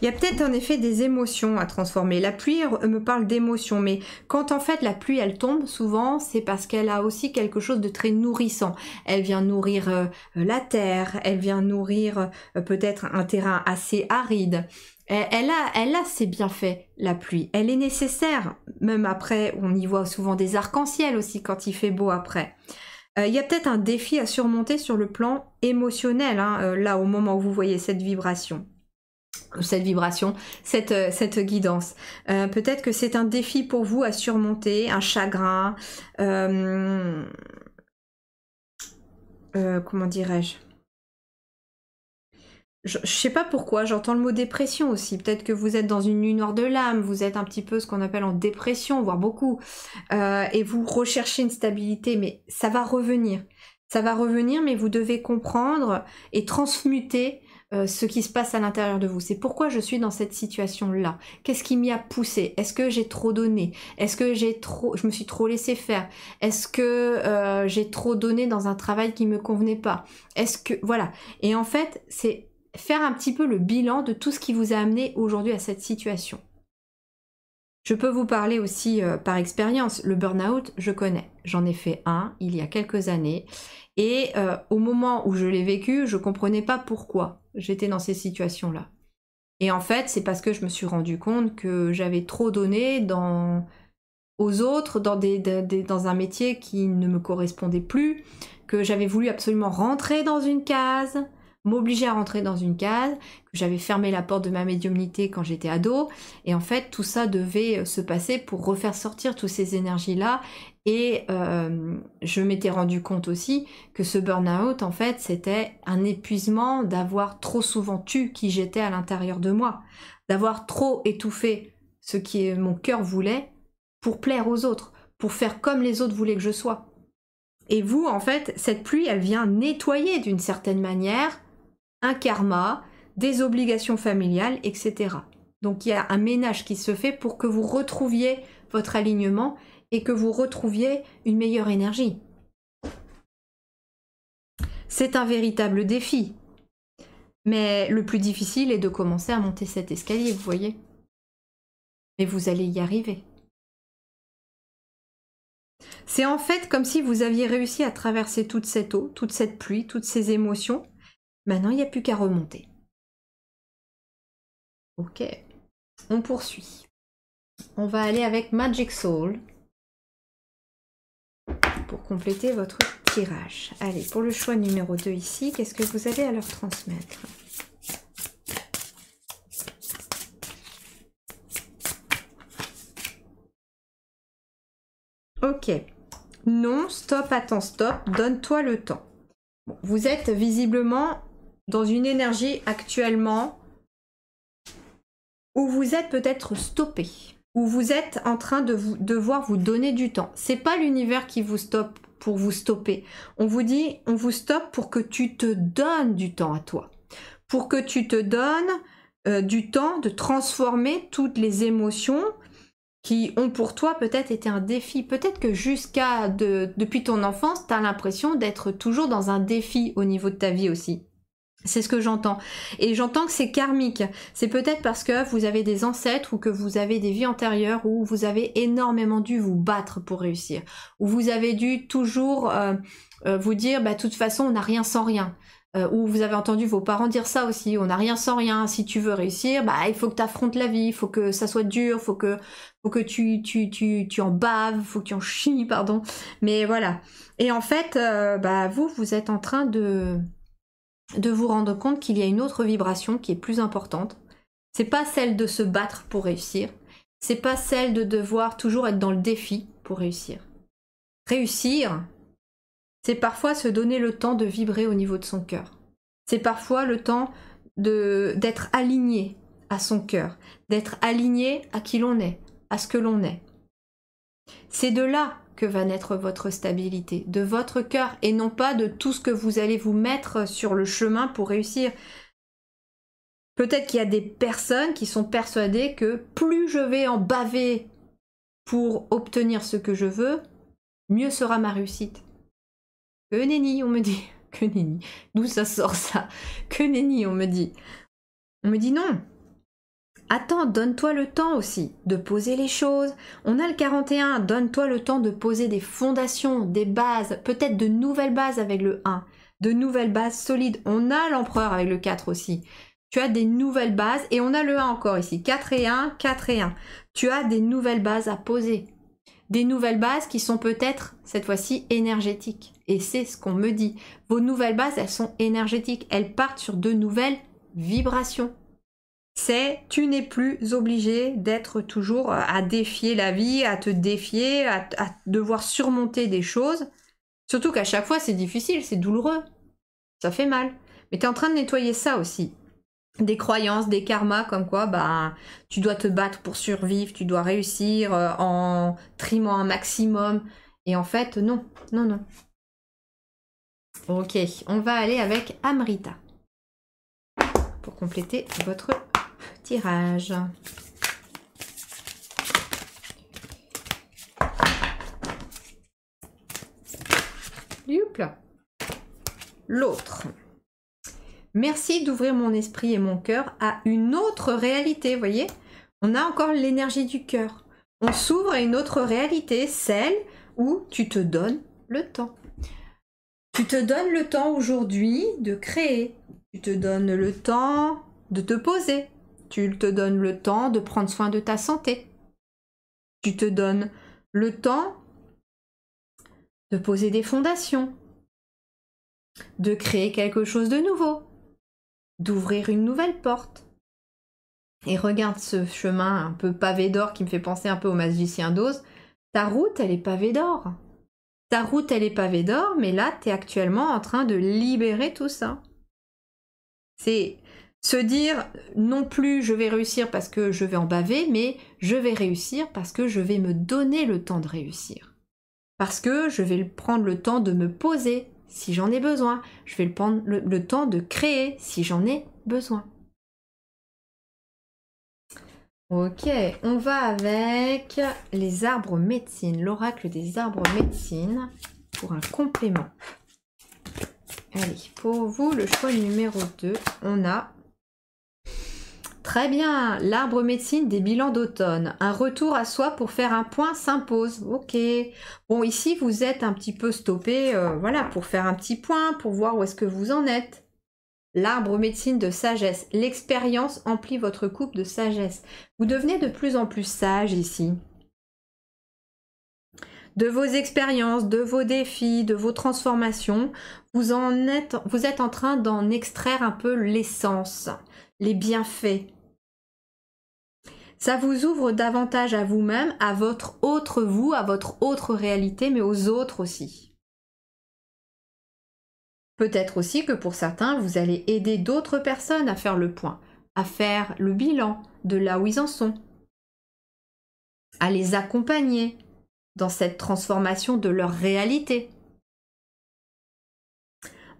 y a peut-être en effet des émotions à transformer. La pluie me parle d'émotions, mais quand en fait la pluie elle tombe, souvent c'est parce qu'elle a aussi quelque chose de très nourrissant. Elle vient nourrir la terre, elle vient nourrir peut-être un terrain assez aride. Elle a ses bienfaits, la pluie. Elle est nécessaire, même après, on y voit souvent des arcs-en-ciel aussi quand il fait beau après. Il y a peut-être un défi à surmonter sur le plan émotionnel, hein, là au moment où vous voyez cette vibration. Cette guidance. Peut-être que c'est un défi pour vous à surmonter, un chagrin, comment dirais-je, je sais pas pourquoi, j'entends le mot dépression aussi. Peut-être que vous êtes dans une nuit noire de l'âme, vous êtes un petit peu ce qu'on appelle en dépression, voire beaucoup, et vous recherchez une stabilité, mais ça va revenir. Ça va revenir, mais vous devez comprendre et transmuter ce qui se passe à l'intérieur de vous. C'est pourquoi je suis dans cette situation-là. Qu'est-ce qui m'y a poussé? Est-ce que j'ai trop donné? Est-ce que je me suis trop laissé faire? Est-ce que j'ai trop donné dans un travail qui me convenait pas? Est-ce que... Voilà. Et en fait, c'est faire un petit peu le bilan de tout ce qui vous a amené aujourd'hui à cette situation. Je peux vous parler aussi par expérience. Le burn-out, je connais. J'en ai fait un il y a quelques années. Et au moment où je l'ai vécu, je comprenais pas pourquoi j'étais dans ces situations-là. Et en fait, c'est parce que je me suis rendu compte que j'avais trop donné aux autres, dans un métier qui ne me correspondait plus, que j'avais voulu absolument rentrer dans une case, m'obligeait à rentrer dans une case, que j'avais fermé la porte de ma médiumnité quand j'étais ado, et en fait tout ça devait se passer pour refaire sortir toutes ces énergies-là, et je m'étais rendu compte aussi que ce burn-out, en fait, c'était un épuisement d'avoir trop souvent tué qui j'étais à l'intérieur de moi, d'avoir trop étouffé ce que mon cœur voulait pour plaire aux autres, pour faire comme les autres voulaient que je sois. Et vous, en fait, cette pluie, elle vient nettoyer d'une certaine manière un karma, des obligations familiales, etc. Donc il y a un ménage qui se fait pour que vous retrouviez votre alignement et que vous retrouviez une meilleure énergie. C'est un véritable défi. Mais le plus difficile est de commencer à monter cet escalier, vous voyez. Mais vous allez y arriver. C'est en fait comme si vous aviez réussi à traverser toute cette eau, toute cette pluie, toutes ces émotions. Maintenant, il n'y a plus qu'à remonter. Ok, on poursuit. On va aller avec Magic Soul pour compléter votre tirage. Allez, pour le choix numéro 2 ici, qu'est-ce que vous avez à leur transmettre? Ok. Non, stop, attends, stop, donne-toi le temps. Bon, vous êtes visiblement dans une énergie actuellement où vous êtes peut-être stoppé, où vous êtes en train de devoir vous donner du temps. C'est pas l'univers qui vous stoppe pour vous stopper. On vous dit, on vous stoppe pour que tu te donnes du temps à toi, pour que tu te donnes du temps de transformer toutes les émotions qui ont pour toi peut-être été un défi. Peut-être que depuis ton enfance, tu as l'impression d'être toujours dans un défi au niveau de ta vie aussi. C'est ce que j'entends. Et j'entends que c'est karmique. C'est peut-être parce que vous avez des ancêtres ou que vous avez des vies antérieures où vous avez énormément dû vous battre pour réussir. Où vous avez dû toujours vous dire, bah, de toute façon, on n'a rien sans rien. Où vous avez entendu vos parents dire ça aussi, on n'a rien sans rien, si tu veux réussir, bah, il faut que tu affrontes la vie, il faut que ça soit dur, il faut que tu en baves, il faut que tu en chies, pardon. Mais voilà. Et en fait, bah, vous êtes en train de vous rendre compte qu'il y a une autre vibration qui est plus importante. C'est pas celle de se battre pour réussir, c'est pas celle de devoir toujours être dans le défi pour réussir. Réussir, c'est parfois se donner le temps de vibrer au niveau de son cœur. C'est parfois le temps d'être aligné à son cœur, d'être aligné à qui l'on est, à ce que l'on est. C'est de là que va naître votre stabilité, de votre cœur, et non pas de tout ce que vous allez vous mettre sur le chemin pour réussir. Peut-être qu'il y a des personnes qui sont persuadées que plus je vais en baver pour obtenir ce que je veux, mieux sera ma réussite. Que nenni, on me dit. Que nenni. D'où ça sort ça? Que nenni, on me dit. On me dit non. Attends, donne-toi le temps aussi de poser les choses. On a le 41, donne-toi le temps de poser des fondations, des bases, peut-être de nouvelles bases avec le 1, de nouvelles bases solides. On a l'empereur avec le 4 aussi. Tu as des nouvelles bases et on a le 1 encore ici. 4 et 1, 4 et 1. Tu as des nouvelles bases à poser. Des nouvelles bases qui sont peut-être, cette fois-ci, énergétiques. Et c'est ce qu'on me dit. Vos nouvelles bases, elles sont énergétiques. Elles partent sur de nouvelles vibrations. Tu n'es plus obligé d'être toujours à défier la vie, à te défier, à devoir surmonter des choses. Surtout qu'à chaque fois, c'est difficile, c'est douloureux. Ça fait mal. Mais tu es en train de nettoyer ça aussi. Des croyances, des karmas, comme quoi bah, tu dois te battre pour survivre, tu dois réussir en trimant un maximum. Et en fait, non, non, non. Ok, on va aller avec Amrita pour compléter votre tirage. Youpla. L'autre. Merci d'ouvrir mon esprit et mon cœur à une autre réalité, vous voyez? On a encore l'énergie du cœur. On s'ouvre à une autre réalité, celle où tu te donnes le temps. Tu te donnes le temps aujourd'hui de créer. Tu te donnes le temps de te poser. Tu te donnes le temps de prendre soin de ta santé. Tu te donnes le temps de poser des fondations, de créer quelque chose de nouveau. d'ouvrir une nouvelle porte. Et regarde ce chemin un peu pavé d'or qui me fait penser un peu au magicien d'Oz. Ta route, elle est pavée d'or. Ta route, elle est pavée d'or, mais là, tu es actuellement en train de libérer tout ça. C'est se dire non plus je vais réussir parce que je vais en baver, mais je vais réussir parce que je vais me donner le temps de réussir. Parce que je vais prendre le temps de me poser si j'en ai besoin. Je vais prendre le temps de créer si j'en ai besoin. Ok, on va avec les arbres médecine, l'oracle des arbres médecine pour un complément. Allez, pour vous, le choix numéro 2, on a... Très bien, l'arbre médecine des bilans d'automne. Un retour à soi pour faire un point s'impose. Ok. Bon, ici, vous êtes un petit peu stoppé, voilà, pour faire un petit point, pour voir où est-ce que vous en êtes. L'arbre médecine de sagesse. L'expérience emplit votre coupe de sagesse. Vous devenez de plus en plus sage ici. De vos expériences, de vos défis, de vos transformations, vous êtes en train d'en extraire un peu l'essence, les bienfaits. Ça vous ouvre davantage à vous-même, à votre autre vous, à votre autre réalité, mais aux autres aussi. Peut-être aussi que pour certains, vous allez aider d'autres personnes à faire le point, à faire le bilan de là où ils en sont, à les accompagner dans cette transformation de leur réalité.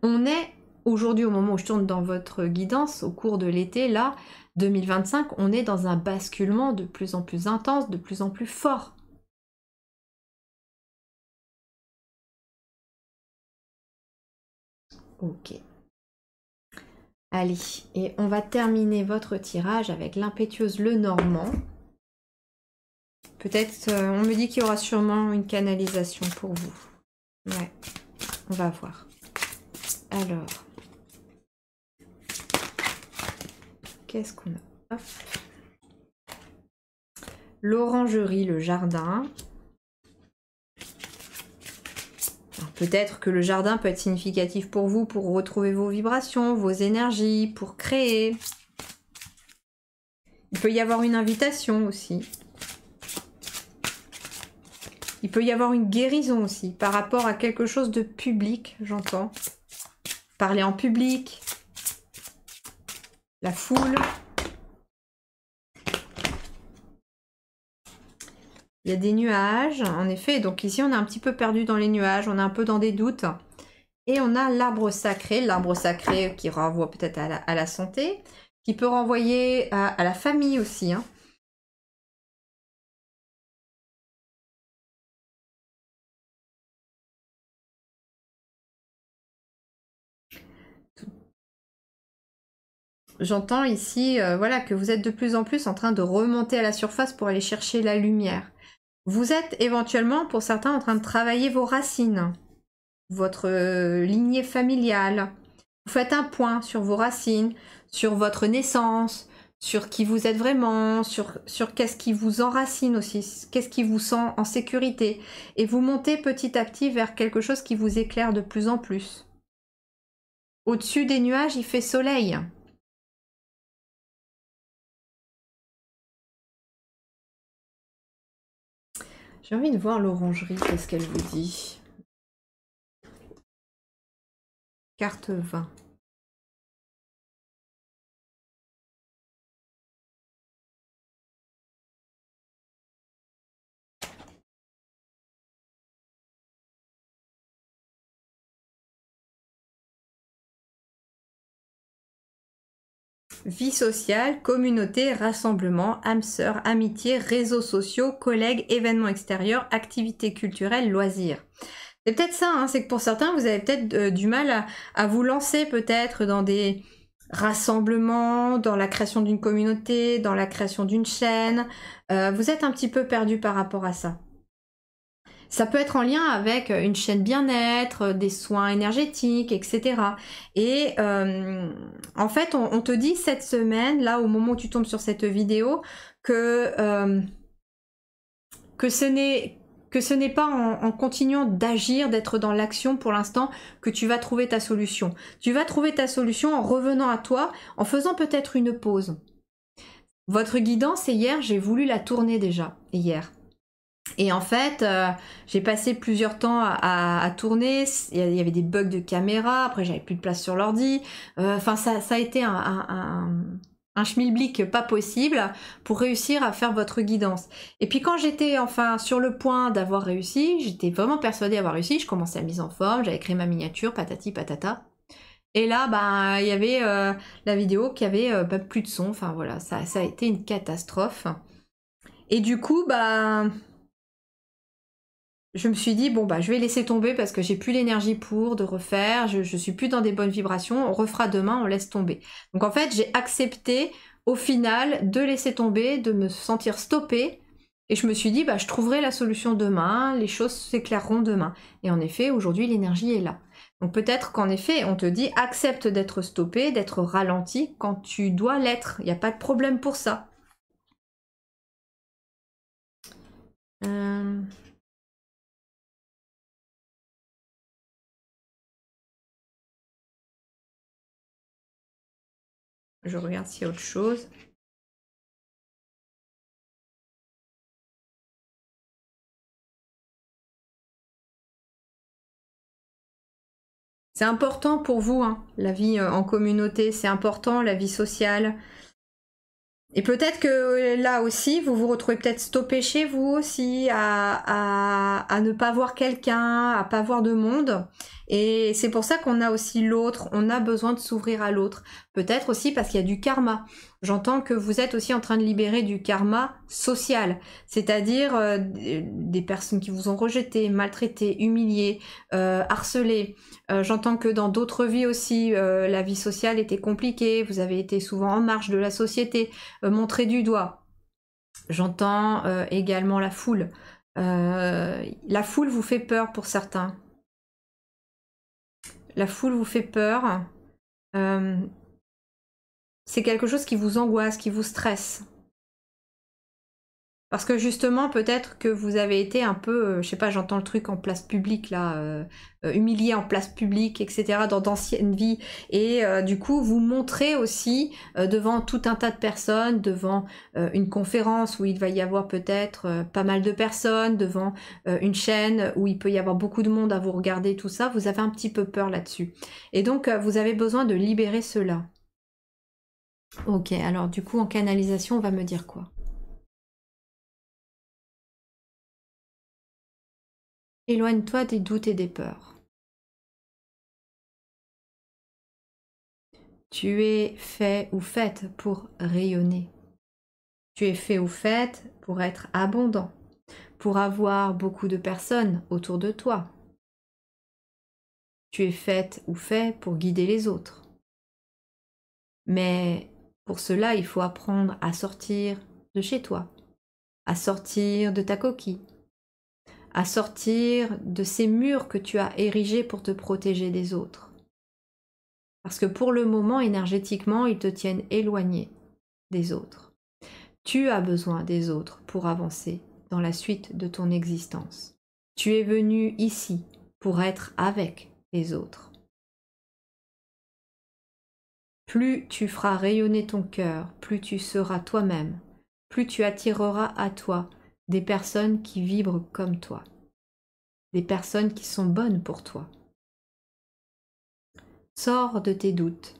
On est aujourd'hui, au moment où je tourne dans votre guidance, au cours de l'été, là, 2025, on est dans un basculement de plus en plus intense, de plus en plus fort. Ok. Allez, et on va terminer votre tirage avec l'impétueuse Lenormand. Peut-être, on me dit qu'il y aura sûrement une canalisation pour vous. Ouais, on va voir. Alors, qu'est-ce qu'on a? L'orangerie, le jardin. Peut-être que le jardin peut être significatif pour vous, pour retrouver vos vibrations, vos énergies, pour créer. Il peut y avoir une invitation aussi. Il peut y avoir une guérison aussi, par rapport à quelque chose de public, j'entends. Parler en public. La foule. Il y a des nuages, en effet. Donc ici, on est un petit peu perdu dans les nuages. On est un peu dans des doutes. Et on a l'arbre sacré qui renvoie peut-être à la santé, qui peut renvoyer à la famille aussi. Hein. J'entends ici voilà, que vous êtes de plus en plus en train de remonter à la surface pour aller chercher la lumière. Vous êtes éventuellement, pour certains, en train de travailler vos racines, votre lignée familiale. Vous faites un point sur vos racines, sur votre naissance, sur qui vous êtes vraiment, sur qu'est-ce qui vous enracine aussi, qu'est-ce qui vous sent en sécurité. Et vous montez petit à petit vers quelque chose qui vous éclaire de plus en plus. Au-dessus des nuages, il fait soleil. J'ai envie de voir l'orangerie, qu'est-ce qu'elle vous dit? Carte 20. Vie sociale, communauté, rassemblement, âme sœur, amitié, réseaux sociaux, collègues, événements extérieurs, activités culturelles, loisirs. C'est peut-être ça, hein, c'est que pour certains, vous avez peut-être du mal à vous lancer peut-être dans des rassemblements, dans la création d'une communauté, dans la création d'une chaîne. Vous êtes un petit peu perdu par rapport à ça. Ça peut être en lien avec une chaîne bien-être, des soins énergétiques, etc. Et en fait, on te dit cette semaine, là, au moment où tu tombes sur cette vidéo, que ce n'est que ce n'est pas en continuant d'agir, d'être dans l'action pour l'instant que tu vas trouver ta solution. Tu vas trouver ta solution en revenant à toi, en faisant peut-être une pause. Votre guidance, hier, j'ai voulu la tourner déjà, hier. Et en fait, j'ai passé plusieurs temps à tourner, il y avait des bugs de caméra, après j'avais plus de place sur l'ordi, enfin ça a été un schmilblick pas possible pour réussir à faire votre guidance. Et puis quand j'étais enfin sur le point d'avoir réussi, j'étais vraiment persuadée d'avoir réussi, je commençais la mise en forme, j'avais créé ma miniature, patati patata. Et là, bah, il y avait la vidéo qui avait plus de son, enfin voilà, ça a été une catastrophe. Et du coup, bah... je me suis dit, bon, bah, je vais laisser tomber parce que j'ai plus l'énergie pour de refaire, je suis plus dans des bonnes vibrations, on refera demain, on laisse tomber. Donc en fait, j'ai accepté au final de laisser tomber, de me sentir stoppée, et je me suis dit, bah, je trouverai la solution demain, les choses s'éclaireront demain. Et en effet, aujourd'hui, l'énergie est là. Donc peut-être qu'en effet, on te dit, accepte d'être stoppé, d'être ralenti quand tu dois l'être. Il n'y a pas de problème pour ça. Je regarde s'il y a autre chose. C'est important pour vous, hein, la vie en communauté, c'est important, la vie sociale. Et peut-être que là aussi, vous vous retrouvez peut-être stoppé chez vous aussi, à ne pas voir quelqu'un, à pas voir de monde. Et c'est pour ça qu'on a aussi l'autre, on a besoin de s'ouvrir à l'autre. Peut-être aussi parce qu'il y a du karma. J'entends que vous êtes aussi en train de libérer du karma social, c'est-à-dire des personnes qui vous ont rejeté, maltraité, humilié, harcelé. J'entends que dans d'autres vies aussi, la vie sociale était compliquée, vous avez été souvent en marge de la société, montré du doigt. J'entends également la foule. La foule vous fait peur pour certains. La foule vous fait peur. C'est quelque chose qui vous angoisse, qui vous stresse. Parce que justement, peut-être que vous avez été un peu, je sais pas, j'entends le truc en place publique là, humilié en place publique, etc. dans d'anciennes vies. Et du coup, vous montrez aussi devant tout un tas de personnes, devant une conférence où il va y avoir peut-être pas mal de personnes, devant une chaîne où il peut y avoir beaucoup de monde à vous regarder, tout ça. Vous avez un petit peu peur là-dessus. Et donc, vous avez besoin de libérer cela. Ok, alors du coup, en canalisation, on va me dire quoi? Éloigne-toi des doutes et des peurs. Tu es fait ou faite pour rayonner. Tu es fait ou faite pour être abondant, pour avoir beaucoup de personnes autour de toi. Tu es faite ou fait pour guider les autres. Mais pour cela, il faut apprendre à sortir de chez toi, à sortir de ta coquille, à sortir de ces murs que tu as érigés pour te protéger des autres. Parce que pour le moment, énergétiquement, ils te tiennent éloigné des autres. Tu as besoin des autres pour avancer dans la suite de ton existence. Tu es venu ici pour être avec les autres. Plus tu feras rayonner ton cœur, plus tu seras toi-même, plus tu attireras à toi des personnes qui vibrent comme toi, des personnes qui sont bonnes pour toi. Sors de tes doutes,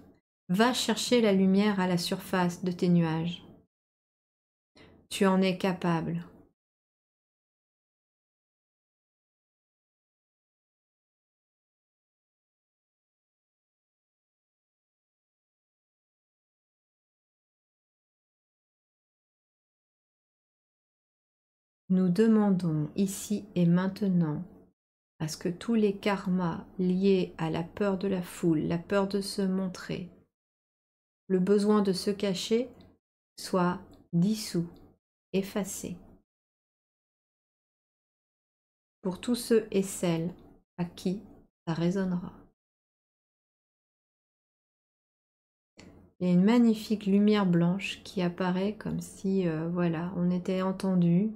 va chercher la lumière à la surface de tes nuages. Tu en es capable. Nous demandons ici et maintenant à ce que tous les karmas liés à la peur de la foule, la peur de se montrer, le besoin de se cacher, soient dissous, effacés. Pour tous ceux et celles à qui ça résonnera. Il y a une magnifique lumière blanche qui apparaît comme si, voilà, on était entendu.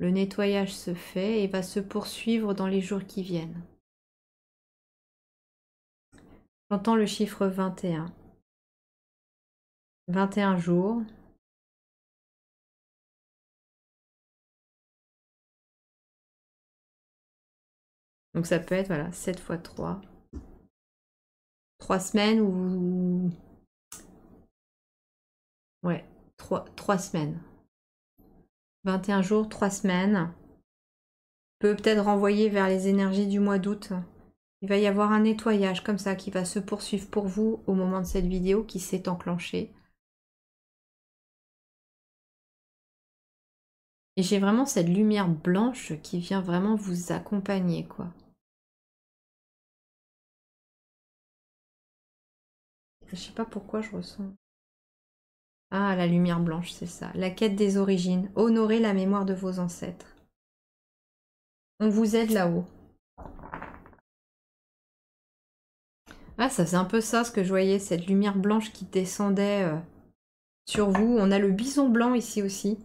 Le nettoyage se fait et va se poursuivre dans les jours qui viennent. J'entends le chiffre 21. 21 jours. Donc ça peut être, voilà, 7 fois 3. 3 semaines ou... Ouais, 3 semaines. 21 jours, 3 semaines. Peut peut-être renvoyer vers les énergies du mois d'août. Il va y avoir un nettoyage comme ça qui va se poursuivre pour vous au moment de cette vidéo qui s'est enclenchée. Et j'ai vraiment cette lumière blanche qui vient vraiment vous accompagner, quoi. Je sais pas pourquoi je ressens. Ah, la lumière blanche, c'est ça. La quête des origines. Honorer la mémoire de vos ancêtres. On vous aide là-haut. Ah, ça faisait un peu ça, ce que je voyais, cette lumière blanche qui descendait sur vous. On a le bison blanc ici aussi.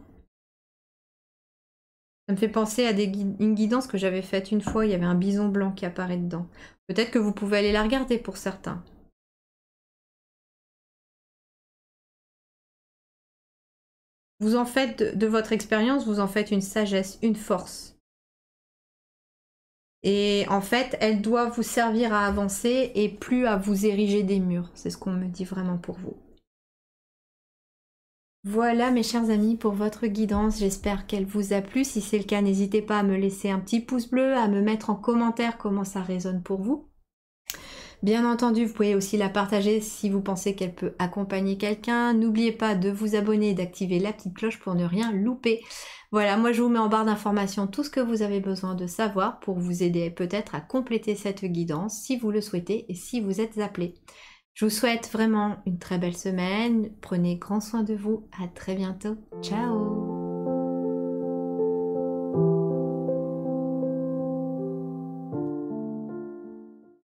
Ça me fait penser à une guidance que j'avais faite une fois, il y avait un bison blanc qui apparaît dedans. Peut-être que vous pouvez aller la regarder pour certains. Vous en faites, de votre expérience, vous en faites une sagesse, une force. Et en fait, elle doit vous servir à avancer et plus à vous ériger des murs. C'est ce qu'on me dit vraiment pour vous. Voilà mes chers amis pour votre guidance, j'espère qu'elle vous a plu. Si c'est le cas, n'hésitez pas à me laisser un petit pouce bleu, à me mettre en commentaire comment ça résonne pour vous. Bien entendu, vous pouvez aussi la partager si vous pensez qu'elle peut accompagner quelqu'un. N'oubliez pas de vous abonner et d'activer la petite cloche pour ne rien louper. Voilà, moi je vous mets en barre d'informations tout ce que vous avez besoin de savoir pour vous aider peut-être à compléter cette guidance si vous le souhaitez et si vous êtes appelé. Je vous souhaite vraiment une très belle semaine. Prenez grand soin de vous. À très bientôt. Ciao!